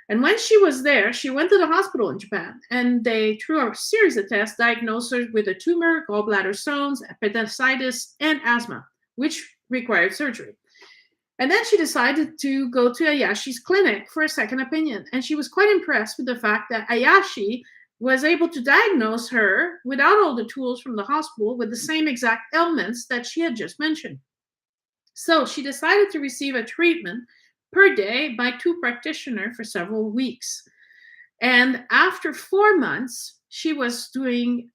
And when she was there, she went to the hospital in Japan, and they, through a series of tests, diagnosed her with a tumor, gallbladder stones, appendicitis, and asthma, which required surgery. And then she decided to go to Ayashi's clinic for a second opinion. And she was quite impressed with the fact that Ayashi was able to diagnose her without all the tools from the hospital with the same exact ailments that she had just mentioned. So she decided to receive a treatment per day by 2 practitioners for several weeks. And after 4 months, she was doing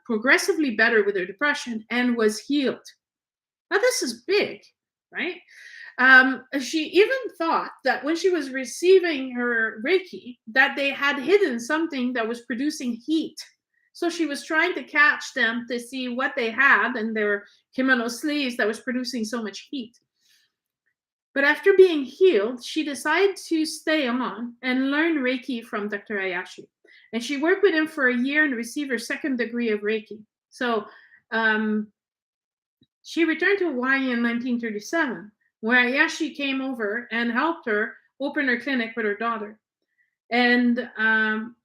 progressively better with her depression and was healed. Now, this is big, right? She even thought that when she was receiving her Reiki, that they had hidden something that was producing heat. So she was trying to catch them to see what they had in their kimono sleeves that was producing so much heat. But after being healed, she decided to stay on and learn Reiki from Dr. Ayashi. And she worked with him for a year and received her second degree of Reiki. So she returned to Hawaii in 1937, where Ayashi came over and helped her open her clinic with her daughter. And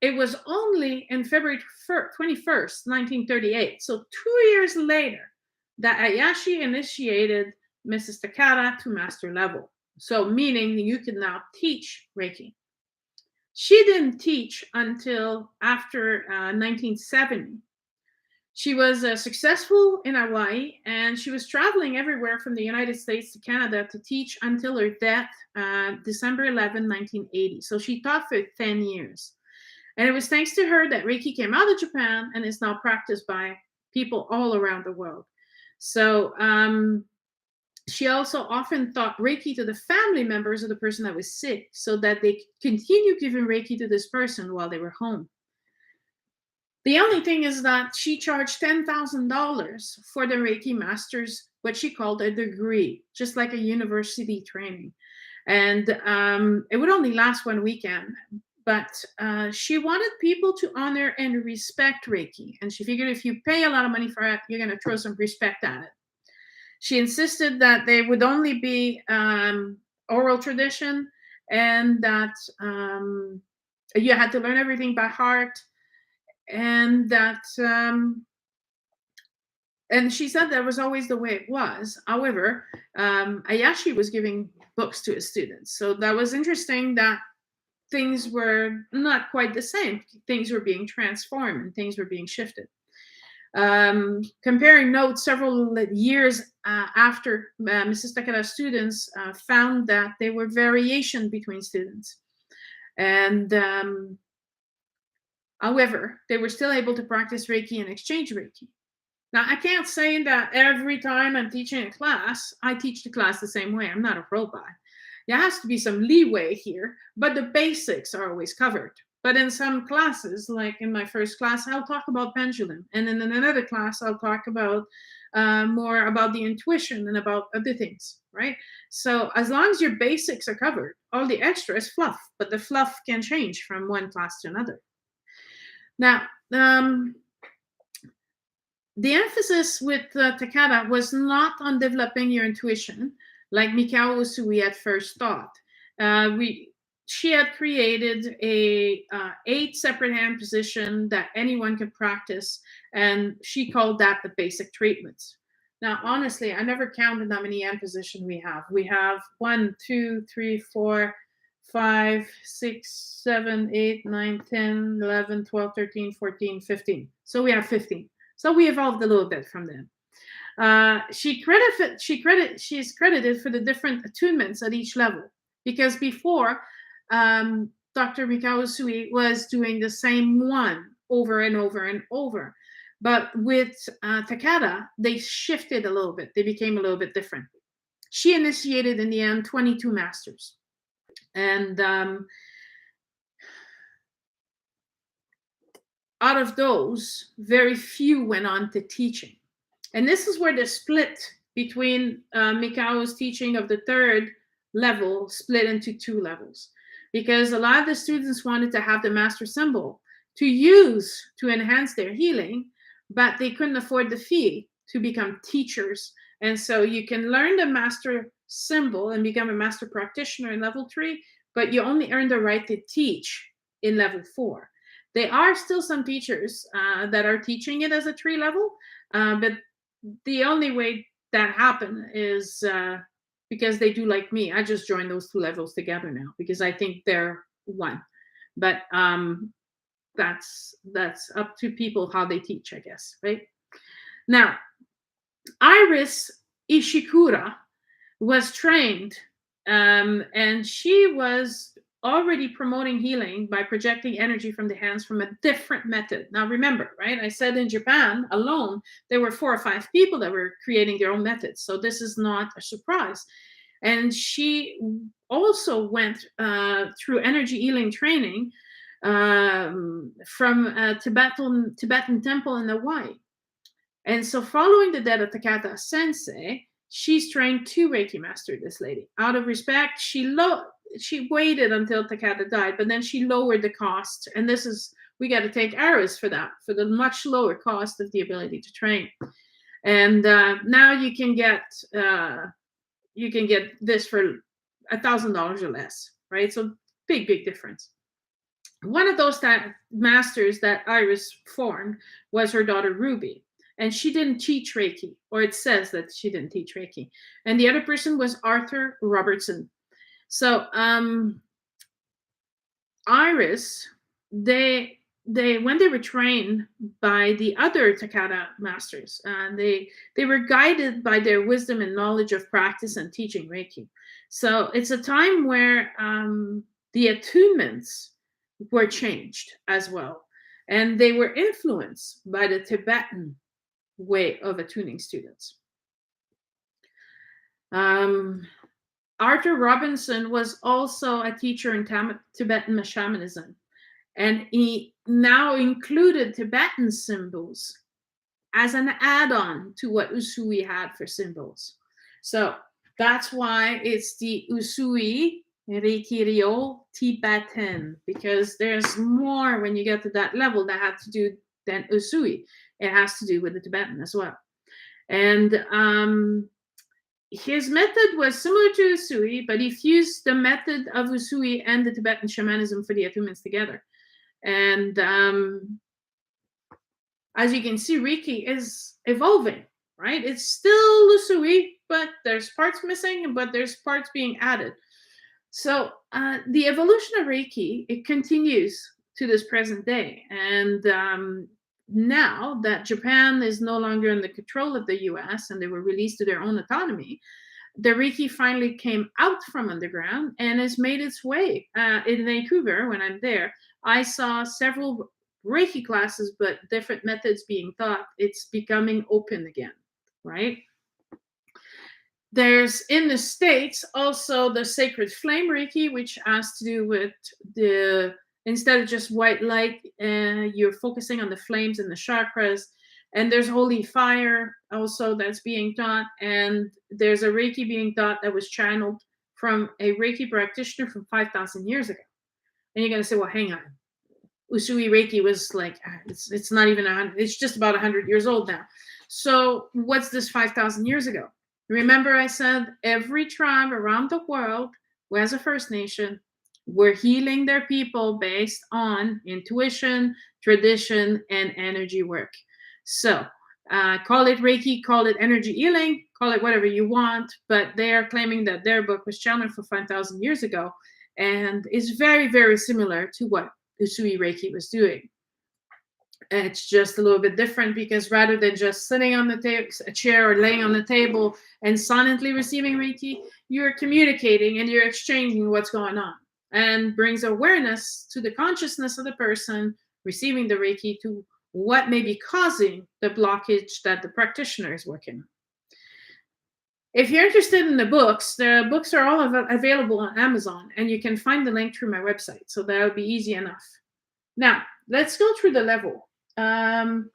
it was only in February 21st, 1938, so 2 years later, that Ayashi initiated Mrs. Takada to master level. So meaning you can now teach Reiki. She didn't teach until after 1970. She was successful in Hawaii, and she was traveling everywhere from the United States to Canada to teach until her death, December 11, 1980. So she taught for 10 years. And it was thanks to her that Reiki came out of Japan and is now practiced by people all around the world. So she also often taught Reiki to the family members of the person that was sick so that they could continue giving Reiki to this person while they were home. The only thing is that she charged $10,000 for the Reiki masters, what she called a degree, just like a university training. And it would only last one weekend, but she wanted people to honor and respect Reiki. And she figured if you pay a lot of money for it, you're going to throw some respect at it. She insisted that they would only be oral tradition, and that you had to learn everything by heart. And that and she said that was always the way it was. However, Ayashi was giving books to his students, so that was interesting that things were not quite the same. Things were being transformed and things were being shifted. Comparing notes several years after, Mrs. Takada's students found that there were variation between students, and however, they were still able to practice Reiki and exchange Reiki. Now, I can't say that every time I'm teaching a class, I teach the class the same way. I'm not a robot. There has to be some leeway here, but the basics are always covered. But in some classes, like in my first class, I'll talk about pendulum. And in another class, I'll talk about more about the intuition and about other things, right? So as long as your basics are covered, all the extra is fluff, but the fluff can change from one class to another. Now, the emphasis with Takada was not on developing your intuition, like Mikao Usui at first thought. She had created a 8 separate hand position that anyone could practice, and she called that the basic treatments. Now, honestly, I never counted how many hand positions we have. We have 1, 2, 3, 4, 5, 6, 7, 8, 9, 10, 11, 12, 13, 14, 15. So we have 15. So we evolved a little bit from them. She's credited for the different attunements at each level, because before, Dr. Mikao Usui was doing the same one over and over and over. But with Takada, they shifted a little bit. They became a little bit different. She initiated, in the end, 22 masters. And out of those, very few went on to teaching. And this is where the split between Mikao's teaching of the 3rd level split into 2 levels. Because a lot of the students wanted to have the master symbol to use to enhance their healing, but they couldn't afford the fee to become teachers. And so you can learn the master symbol and become a master practitioner in level 3, but you only earn the right to teach in level 4. There are still some teachers that are teaching it as a 3 level, but the only way that happened is because they do like me. I just joined those 2 levels together now because I think they're one. But that's up to people how they teach, I guess, right? Now, Iris Ishikura was trained, and she was already promoting healing by projecting energy from the hands from a different method. Now, remember, right? I said in Japan alone, there were 4 or 5 people that were creating their own methods. So this is not a surprise. And she also went through energy healing training from a Tibetan temple in Hawaii. And so following the death of Takada Sensei, She's trained 2 Reiki masters, this lady. Out of respect, she waited until Takata died, but then she lowered the cost. And we got to take arrows for that, for the much lower cost of the ability to train. And now you can get this for $1,000 or less, right? So big difference. One of those masters that Iris formed was her daughter Ruby, and she didn't teach Reiki, or it says that she didn't teach Reiki. And the other person was Arthur Robertson. So Iris, they when they were trained by the other Takata masters, they were guided by their wisdom and knowledge of practice and teaching Reiki. So it's a time where the attunements were changed as well, and they were influenced by the Tibetan way of attuning students. Arthur Robinson was also a teacher in Tibetan shamanism, and he now included Tibetan symbols as an add-on to what Usui had for symbols. So that's why it's the Usui Reiki Ryo Tibetan, because there's more when you get to that level that had to do than Usui. It has to do with the Tibetan as well. And his method was similar to Usui, but he fused the method of Usui and the Tibetan shamanism for the attunements together. And as you can see, Reiki is evolving, right? It's still Usui, but there's parts missing, but there's parts being added. So the evolution of Reiki, it continues to this present day. And now that Japan is no longer in the control of the US and they were released to their own autonomy, the Reiki finally came out from underground and has made its way. In Vancouver, when I'm there, I saw several Reiki classes, but different methods being taught. It's becoming open again, right? There's in the States also the Sacred Flame Reiki, which has to do with instead of just white light, you're focusing on the flames and the chakras. And there's Holy Fire also that's being taught. And there's a Reiki being taught that was channeled from a Reiki practitioner from 5,000 years ago. And you're going to say, well, hang on. Usui Reiki was like, it's not even 100, it's just about 100 years old now. So what's this 5,000 years ago? Remember I said every tribe around the world who has a First Nation were healing their people based on intuition, tradition, and energy work. So call it Reiki, call it energy healing, call it whatever you want, but they are claiming that their book was channeled for 5,000 years ago and is very, very similar to what Usui Reiki was doing. It's just a little bit different because rather than just sitting on the a chair or laying on the table and silently receiving Reiki, you're communicating and you're exchanging what's going on, and brings awareness to the consciousness of the person receiving the Reiki to what may be causing the blockage that the practitioner is working on. If you're interested in the books are all available on Amazon, and you can find the link through my website, so that'll be easy enough. Now, let's go through the level. Level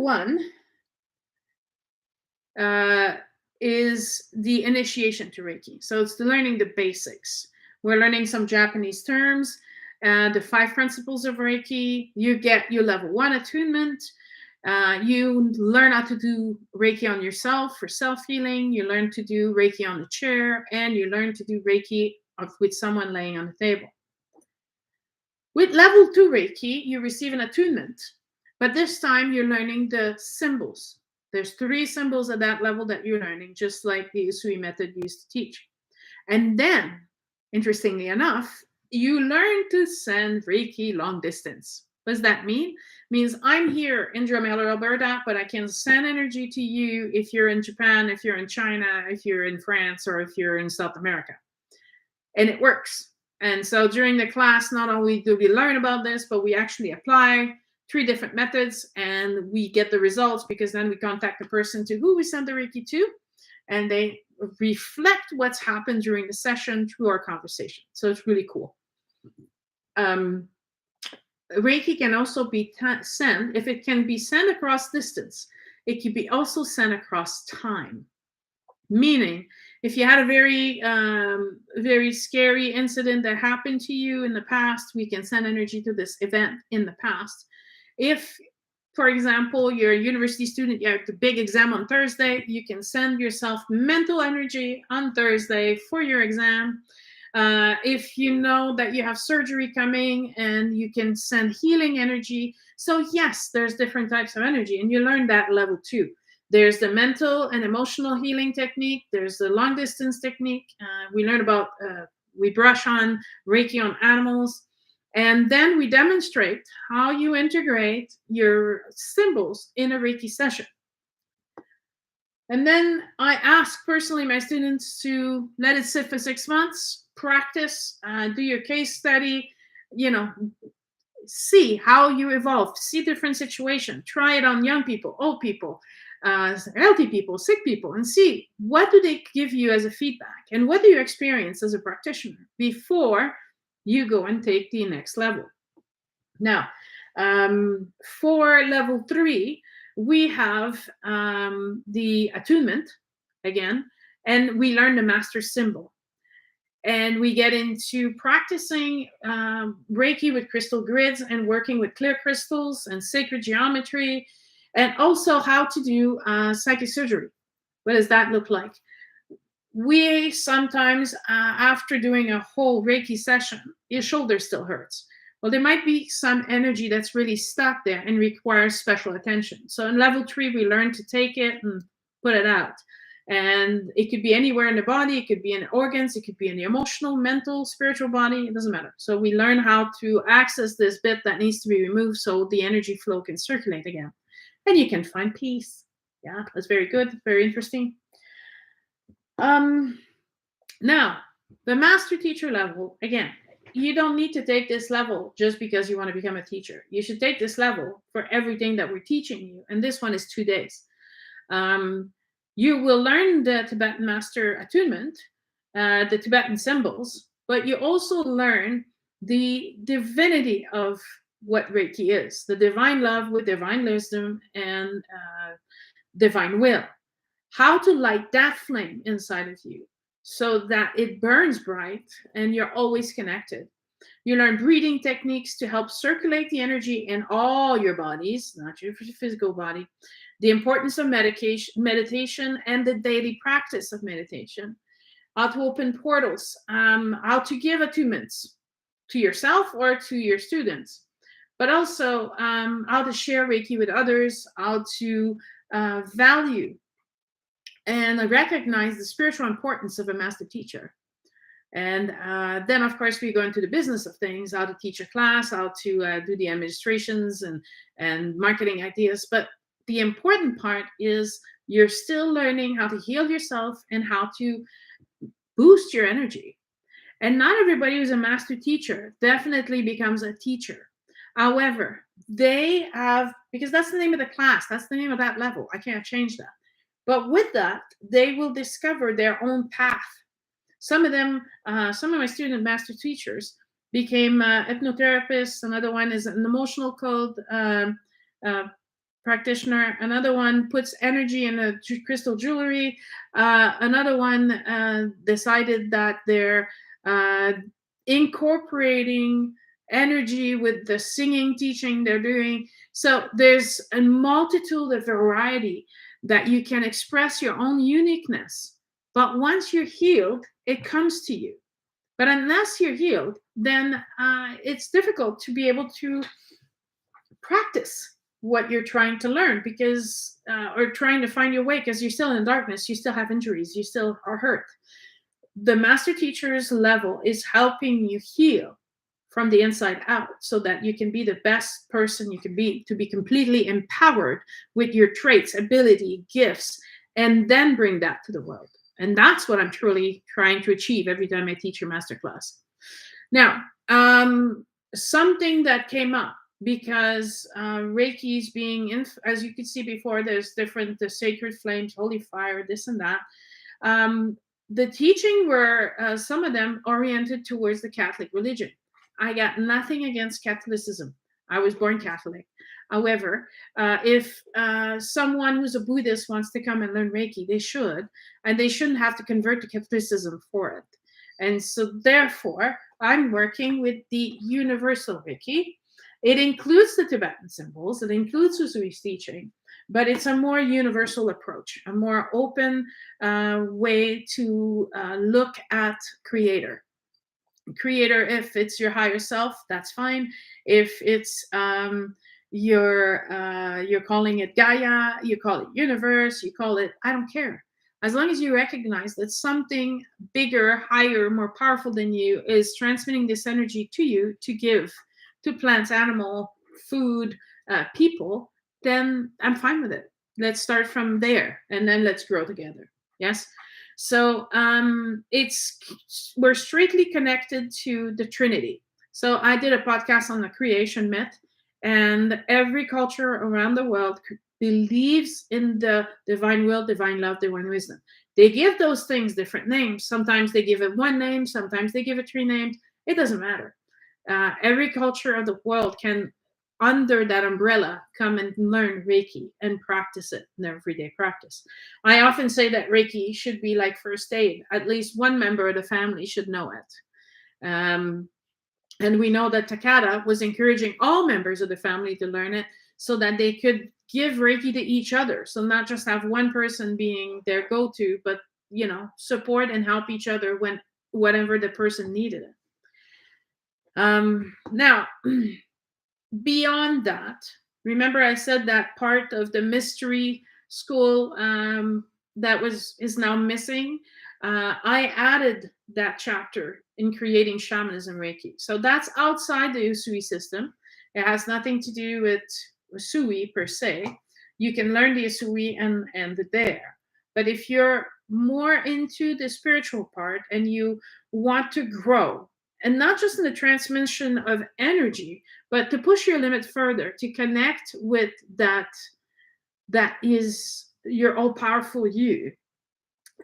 1 is the initiation to Reiki. So it's learning the basics. We're learning some Japanese terms, the 5 principles of Reiki. You get your level 1 attunement. You learn how to do Reiki on yourself for self-healing. You learn to do Reiki on the chair, and you learn to do Reiki with someone laying on the table. With level 2 Reiki, you receive an attunement, but this time you're learning the symbols. There's 3 symbols at that level that you're learning, just like the Usui method used to teach. And then, interestingly enough, you learn to send Reiki long distance. What does that mean? It means I'm here in Drumheller, Alberta, but I can send energy to you if you're in Japan, if you're in China, if you're in France, or if you're in South America. And it works. And so during the class, not only do we learn about this, but we actually apply 3 different methods, and we get the results, because then we contact the person to who we send the Reiki to, and they reflect what's happened during the session through our conversation. So it's really cool. Reiki can also be sent, if it can be sent across distance, It could be also sent across time. Meaning, if you had a very scary incident that happened to you in the past, we can send energy to this event in the past. If, for example, you're a university student, you have the big exam on Thursday, you can send yourself mental energy on Thursday for your exam. If you know that you have surgery coming, and you can send healing energy. So yes, there's different types of energy, and you learn that level 2. There's the mental and emotional healing technique. There's the long distance technique. We learn about, we brush on Reiki on animals. And then we demonstrate how you integrate your symbols in a Reiki session. And then I ask personally my students to let it sit for 6 months, practice, do your case study, see how you evolve, see different situations, try it on young people, old people, healthy people, sick people, and see what do they give you as a feedback, and what do you experience as a practitioner before you go and take the next level. Now, for level 3, we have the attunement again, and we learn the master symbol. And we get into practicing Reiki with crystal grids, and working with clear crystals and sacred geometry, and also how to do psychic surgery. What does that look like? We sometimes, after doing a whole Reiki session, your shoulder still hurts. Well, there might be some energy that's really stuck there and requires special attention. So in level 3, we learn to take it and put it out. And it could be anywhere in the body. It could be in the organs. It could be in the emotional, mental, spiritual body. It doesn't matter. So we learn how to access this bit that needs to be removed so the energy flow can circulate again. And you can find peace. Yeah, that's very good. Very interesting. Now, the master teacher level, again, you don't need to take this level just because you want to become a teacher. You should take this level for everything that we're teaching you. And this one is 2 days. You will learn the Tibetan master attunement, the Tibetan symbols, but you also learn the divinity of what Reiki is, the divine love with divine wisdom and divine will. How to light that flame inside of you so that it burns bright and you're always connected. You learn breathing techniques to help circulate the energy in all your bodies, not your physical body. The importance of meditation and the daily practice of meditation. How to open portals. How to give attunements to yourself or to your students. But also how to share Reiki with others. How to value and recognize the spiritual importance of a master teacher. And then, of course, we go into the business of things, how to teach a class, how to do the administrations and marketing ideas. But the important part is you're still learning how to heal yourself and how to boost your energy. And not everybody who's a master teacher definitely becomes a teacher. However, they have, because that's the name of the class, that's the name of that level. I can't change that. But with that, they will discover their own path. Some of them, some of my student master teachers became hypnotherapists. Another one is an emotional code practitioner. Another one puts energy in a crystal jewelry. Another one decided that they're incorporating energy with the singing teaching they're doing. So there's a multitude of variety that you can express your own uniqueness. But once you're healed, it comes to you. But unless you're healed, then it's difficult to be able to practice what you're trying to learn, because or trying to find your way, because you're still in darkness, you still have injuries, you still are hurt. The master teacher's level is helping you heal from the inside out so that you can be the best person you can be, to be completely empowered with your traits, ability, gifts, and then bring that to the world. And that's what I'm truly trying to achieve every time I teach a masterclass. Now, something that came up, because Reiki's being, as you could see before, there's different, the sacred flames, holy fire, this and that. The teaching were, some of them oriented towards the Catholic religion. I got nothing against Catholicism. I was born Catholic. However, if someone who's a Buddhist wants to come and learn Reiki, they should, and they shouldn't have to convert to Catholicism for it. And so, therefore, I'm working with the universal Reiki. It includes the Tibetan symbols, it includes Usui's teaching, but it's a more universal approach, a more open way to look at creator. If it's your higher self, that's fine. If it's you're calling it Gaia, you call it universe, you call it, I don't care. As long as you recognize that something bigger, higher, more powerful than you is transmitting this energy to you to give to plants, animal, food, people, then I'm fine with it. Let's start from there, and then let's grow together. Yes. So we're strictly connected to the Trinity. So I did a podcast on the creation myth, and every culture around the world believes in the divine will, divine love, divine wisdom. They give those things different names. Sometimes they give it one name, sometimes they give it 3 names. It doesn't matter. Every culture of the world can, under that umbrella, come and learn Reiki and practice it in their everyday practice. I often say that Reiki should be like first aid. At least one member of the family should know it. And we know that Takata was encouraging all members of the family to learn it so that they could give Reiki to each other. So not just have one person being their go-to, but, support and help each other when whatever the person needed it. Now, beyond that, remember I said that part of the mystery school that is now missing. I added that chapter in creating Shamanism Reiki. So that's outside the Usui system. It has nothing to do with Usui per se. You can learn the Usui and the there. But if you're more into the spiritual part and you want to grow, and not just in the transmission of energy, but to push your limit further, to connect with that is your all-powerful you.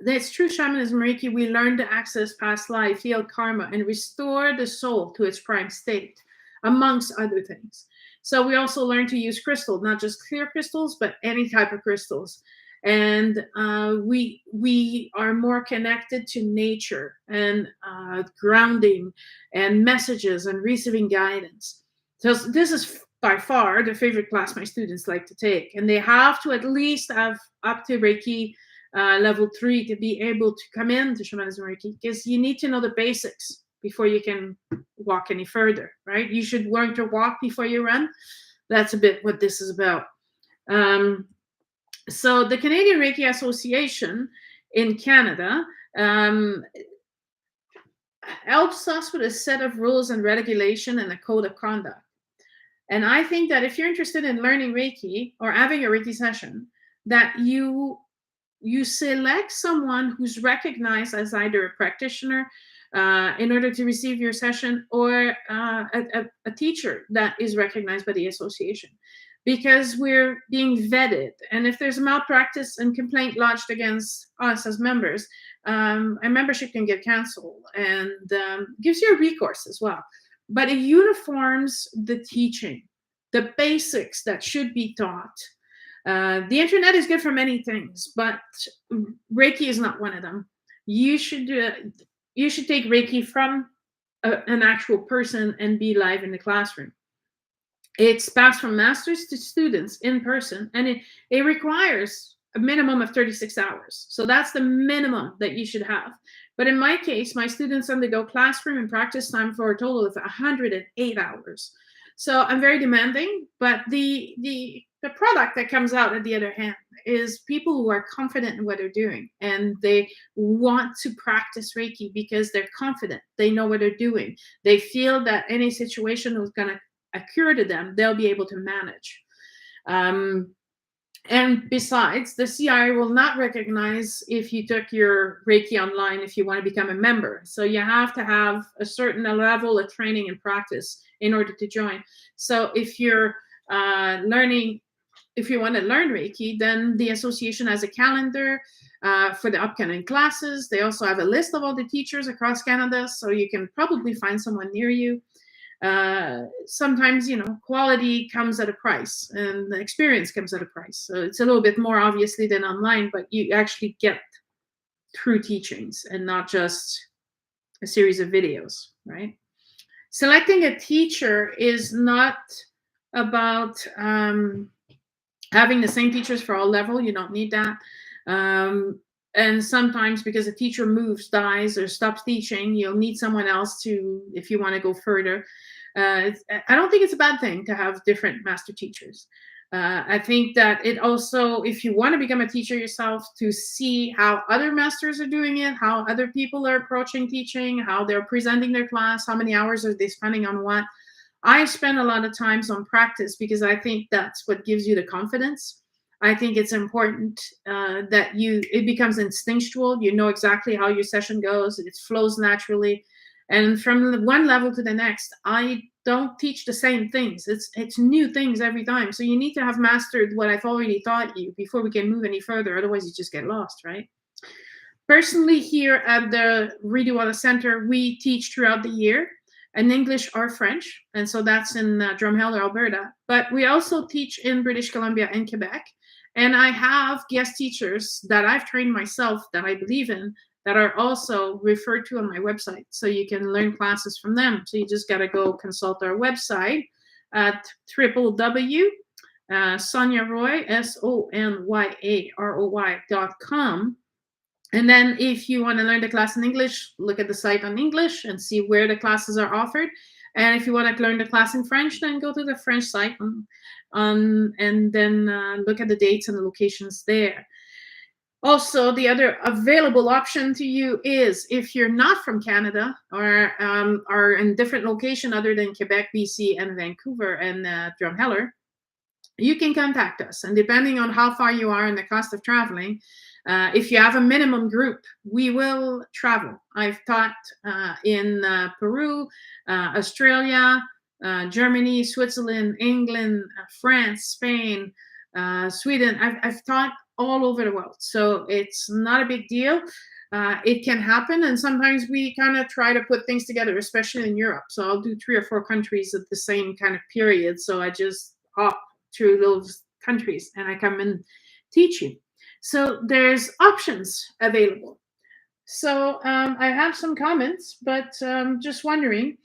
That's true Shamanism Reiki. We learn to access past life, heal karma, and restore the soul to its prime state, amongst other things. So we also learn to use crystals, not just clear crystals, but any type of crystals. And we are more connected to nature and grounding and messages and receiving guidance. So this is by far the favorite class my students like to take. And they have to at least have up to Reiki level 3 to be able to come into Shamanism Reiki, because you need to know the basics before you can walk any further, right? You should learn to walk before you run. That's a bit what this is about. So the Canadian Reiki Association in Canada helps us with a set of rules and regulation and a code of conduct. And I think that if you're interested in learning Reiki or having a Reiki session, that you select someone who's recognized as either a practitioner in order to receive your session, or a teacher that is recognized by the association. Because we're being vetted. And if there's a malpractice and complaint lodged against us as members, a membership can get canceled, and gives you a recourse as well. But it uniforms the teaching, the basics that should be taught. The internet is good for many things, but Reiki is not one of them. You should take Reiki from an actual person and be live in the classroom. It's passed from masters to students in person, and it requires a minimum of 36 hours. So that's the minimum that you should have. But in my case, my students undergo classroom and practice time for a total of 108 hours. So I'm very demanding, but the product that comes out at the other hand is people who are confident in what they're doing, and they want to practice Reiki because they're confident. They know what they're doing. They feel that any situation is going to occur to them, they'll be able to manage. And besides, the CIA will not recognize if you took your Reiki online if you want to become a member. So you have to have a certain level of training and practice in order to join. So if you're if you want to learn Reiki, then the association has a calendar for the upcoming classes. They also have a list of all the teachers across Canada, so you can probably find someone near you. Sometimes, quality comes at a price and the experience comes at a price. So it's a little bit more obviously than online, but you actually get true teachings and not just a series of videos, right? Selecting a teacher is not about having the same teachers for all level. You don't need that. And sometimes because a teacher moves, dies, or stops teaching, you'll need someone else to, if you want to go further. I don't think it's a bad thing to have different master teachers. I think that it also, if you want to become a teacher yourself, to see how other masters are doing it, how other people are approaching teaching, how they're presenting their class, how many hours are they spending on what. I spend a lot of times on practice because I think that's what gives you the confidence. I think it's important that it becomes instinctual. You know exactly how your session goes. It flows naturally. And from one level to the next, I don't teach the same things. It's new things every time. So you need to have mastered what I've already taught you before we can move any further. Otherwise, you just get lost, right? Personally, here at the Redu Wellness Center, we teach throughout the year in English or French. And so that's in Drumheller, Alberta. But we also teach in British Columbia and Quebec. And I have guest teachers that I've trained myself that I believe in that are also referred to on my website. So you can learn classes from them. So you just got to go consult our website at www.sonyaroy, SONYAROY.com. And then if you want to learn the class in English, look at the site on English and see where the classes are offered. And if you want to learn the class in French, then go to the French site and then look at the dates and the locations there. Also, the other available option to you is if you're not from Canada or are in different location other than Quebec, BC, and Vancouver and Drumheller, you can contact us. And depending on how far you are and the cost of traveling, if you have a minimum group, we will travel. I've taught in Peru, Australia, Germany, Switzerland, England, France, Spain, Sweden. I've taught all over the world. So it's not a big deal. It can happen. And sometimes we kind of try to put things together, especially in Europe. So I'll do 3 or 4 countries at the same kind of period. So I just hop through those countries and I come and teach you. So there's options available. So I have some comments, but just wondering,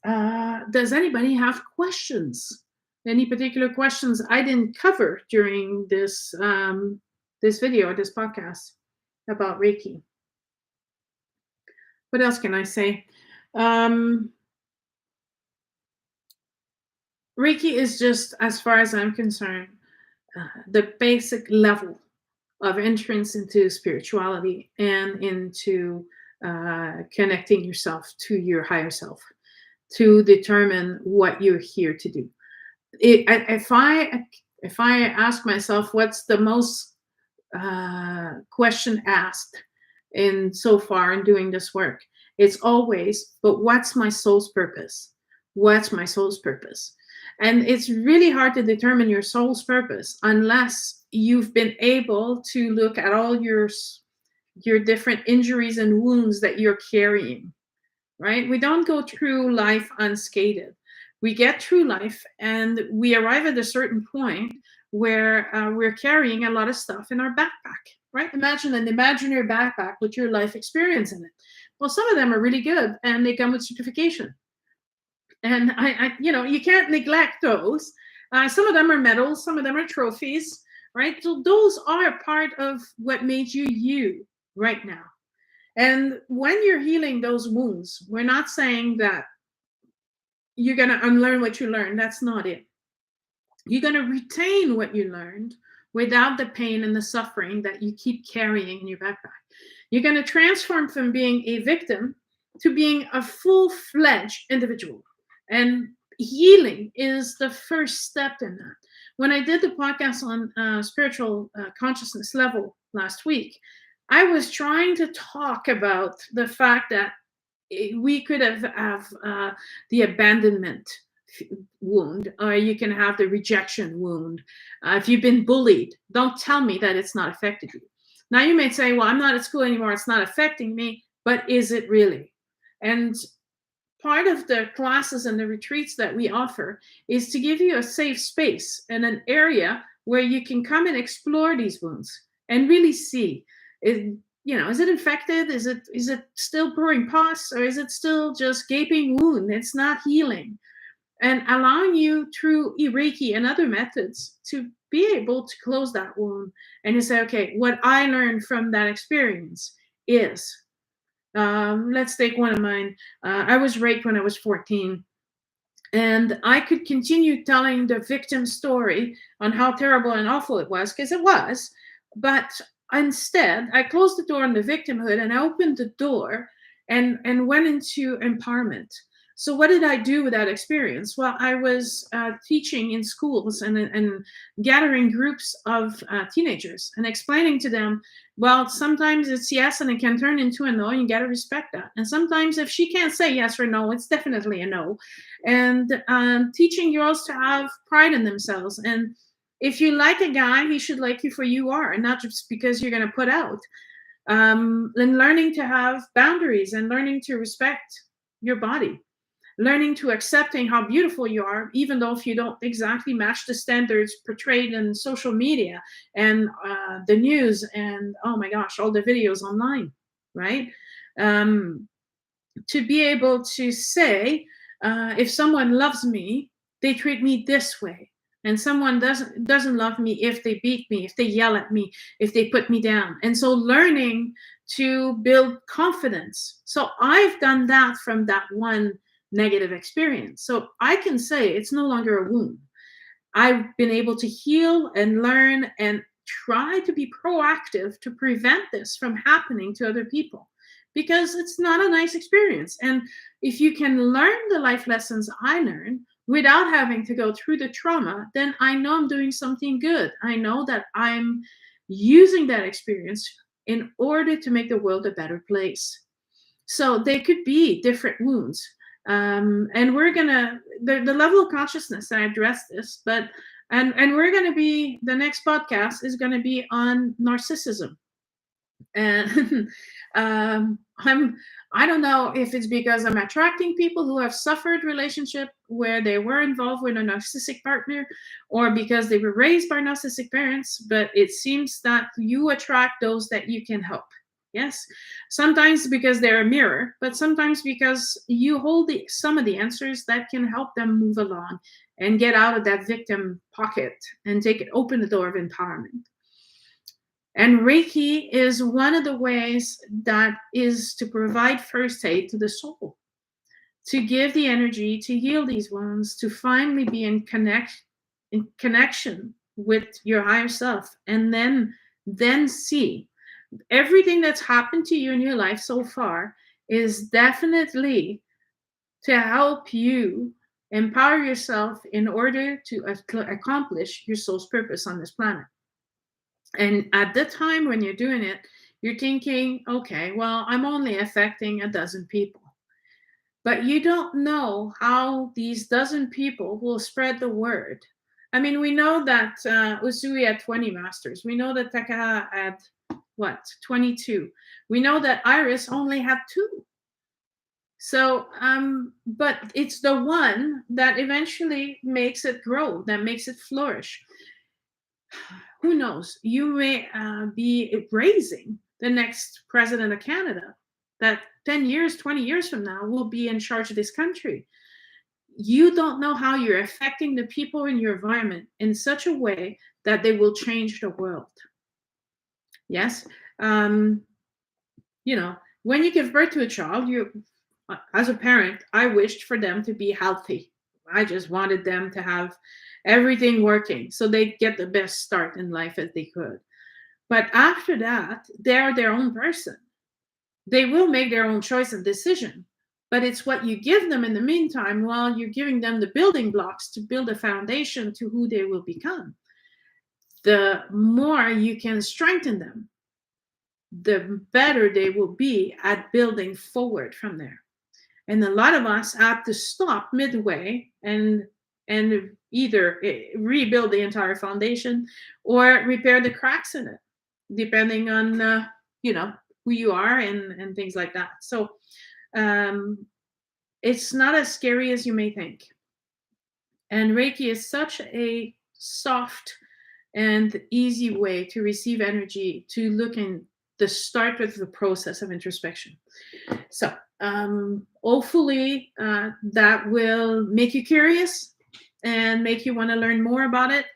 does anybody have questions? Any particular questions I didn't cover during this this video or this podcast about Reiki? What else can I say? Reiki is just, as far as I'm concerned, the basic level of entrance into spirituality and into connecting yourself to your higher self to determine what you're here to do. If I ask myself what's the most question asked in so far in doing this work, it's always, but what's my soul's purpose? What's my soul's purpose? And it's really hard to determine your soul's purpose unless you've been able to look at all your different injuries and wounds that you're carrying, right? We don't go through life unscathed. We get through life and we arrive at a certain point where we're carrying a lot of stuff in our backpack, right? Imagine an imaginary backpack with your life experience in it. Well, some of them are really good and they come with certification. And you can't neglect those. Some of them are medals, some of them are trophies, right? So those are part of what made you right now. And when you're healing those wounds, we're not saying that you're going to unlearn what you learned. That's not it. You're going to retain what you learned without the pain and the suffering that you keep carrying in your backpack. You're going to transform from being a victim to being a full-fledged individual. And healing is the first step in that. When I did the podcast on spiritual consciousness level last week, I was trying to talk about the fact that we could have the abandonment wound, or you can have the rejection wound. If you've been bullied, don't tell me that it's not affected you. Now you may say, well, I'm not at school anymore, it's not affecting me, but is it really? And part of the classes and the retreats that we offer is to give you a safe space and an area where you can come and explore these wounds and really see, is, is it infected? Is it still pouring pus, or is it still just gaping wound? It's not healing. And allowing you through REIKI and other methods to be able to close that wound and to say, okay, what I learned from that experience is, let's take one of mine. I was raped when I was 14. And I could continue telling the victim story on how terrible and awful it was, because it was. But instead, I closed the door on the victimhood and I opened the door and went into empowerment. So what did I do with that experience? Well, I was teaching in schools and gathering groups of teenagers and explaining to them, well, sometimes it's yes and it can turn into a no, and you got to respect that. And sometimes if she can't say yes or no, it's definitely a no. And teaching girls to have pride in themselves. And if you like a guy, he should like you for you are, and not just because you're going to put out. And learning to have boundaries and learning to respect your body. Learning to accepting how beautiful you are, even though if you don't exactly match the standards portrayed in social media and the news and, oh my gosh, all the videos online, right? To be able to say, if someone loves me, they treat me this way. And someone doesn't love me if they beat me, if they yell at me, if they put me down. And so learning to build confidence. So I've done that from that one negative experience. So I can say it's no longer a wound. I've been able to heal and learn and try to be proactive to prevent this from happening to other people, because it's not a nice experience. And if you can learn the life lessons I learned without having to go through the trauma, then I know I'm doing something good. I know that I'm using that experience in order to make the world a better place. So they could be different wounds. And we're gonna the level of consciousness, I address this, but and we're gonna be, the next podcast is gonna be on narcissism. And I don't know if it's because I'm attracting people who have suffered relationship where they were involved with a narcissistic partner, or because they were raised by narcissistic parents, but it seems that you attract those that you can help. Yes, sometimes because they're a mirror, but sometimes because you hold some of the answers that can help them move along and get out of that victim pocket and open the door of empowerment. And Reiki is one of the ways that is to provide first aid to the soul, to give the energy to heal these wounds, to finally be in connection with your higher self, and then see everything that's happened to you in your life so far is definitely to help you empower yourself in order to accomplish your soul's purpose on this planet. And at the time when you're doing it, you're thinking, okay, well, I'm only affecting a dozen people. But you don't know how these dozen people will spread the word. I mean, we know that Usui had 20 masters. We know that Takaha had, 22. We know that Iris only had 2. So, but it's the one that eventually makes it grow, that makes it flourish. Who knows? You may be raising the next president of Canada that 10 years, 20 years from now will be in charge of this country. You don't know how you're affecting the people in your environment in such a way that they will change the world. Yes. When you give birth to a child, as a parent, I wished for them to be healthy. I just wanted them to have everything working so they get the best start in life as they could. But after that, they're their own person. They will make their own choice and decision. But it's what you give them in the meantime while you're giving them the building blocks to build a foundation to who they will become. The more you can strengthen them, the better they will be at building forward from there. And a lot of us have to stop midway and either rebuild the entire foundation or repair the cracks in it, depending on who you are and things like that. So It's not as scary as you may think. And Reiki is such a soft and easy way to receive energy, to look in the start of the process of introspection. So hopefully that will make you curious and make you want to learn more about it.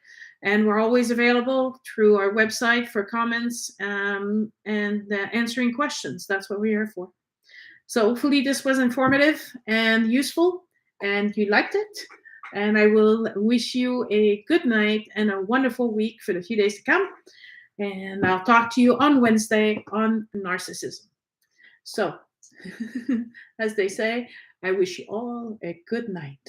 And we're always available through our website for comments and answering questions. That's what we're here for. So hopefully this was informative and useful and you liked it. And I will wish you a good night and a wonderful week for the few days to come. And I'll talk to you on Wednesday on narcissism. So, as they say, I wish you all a good night.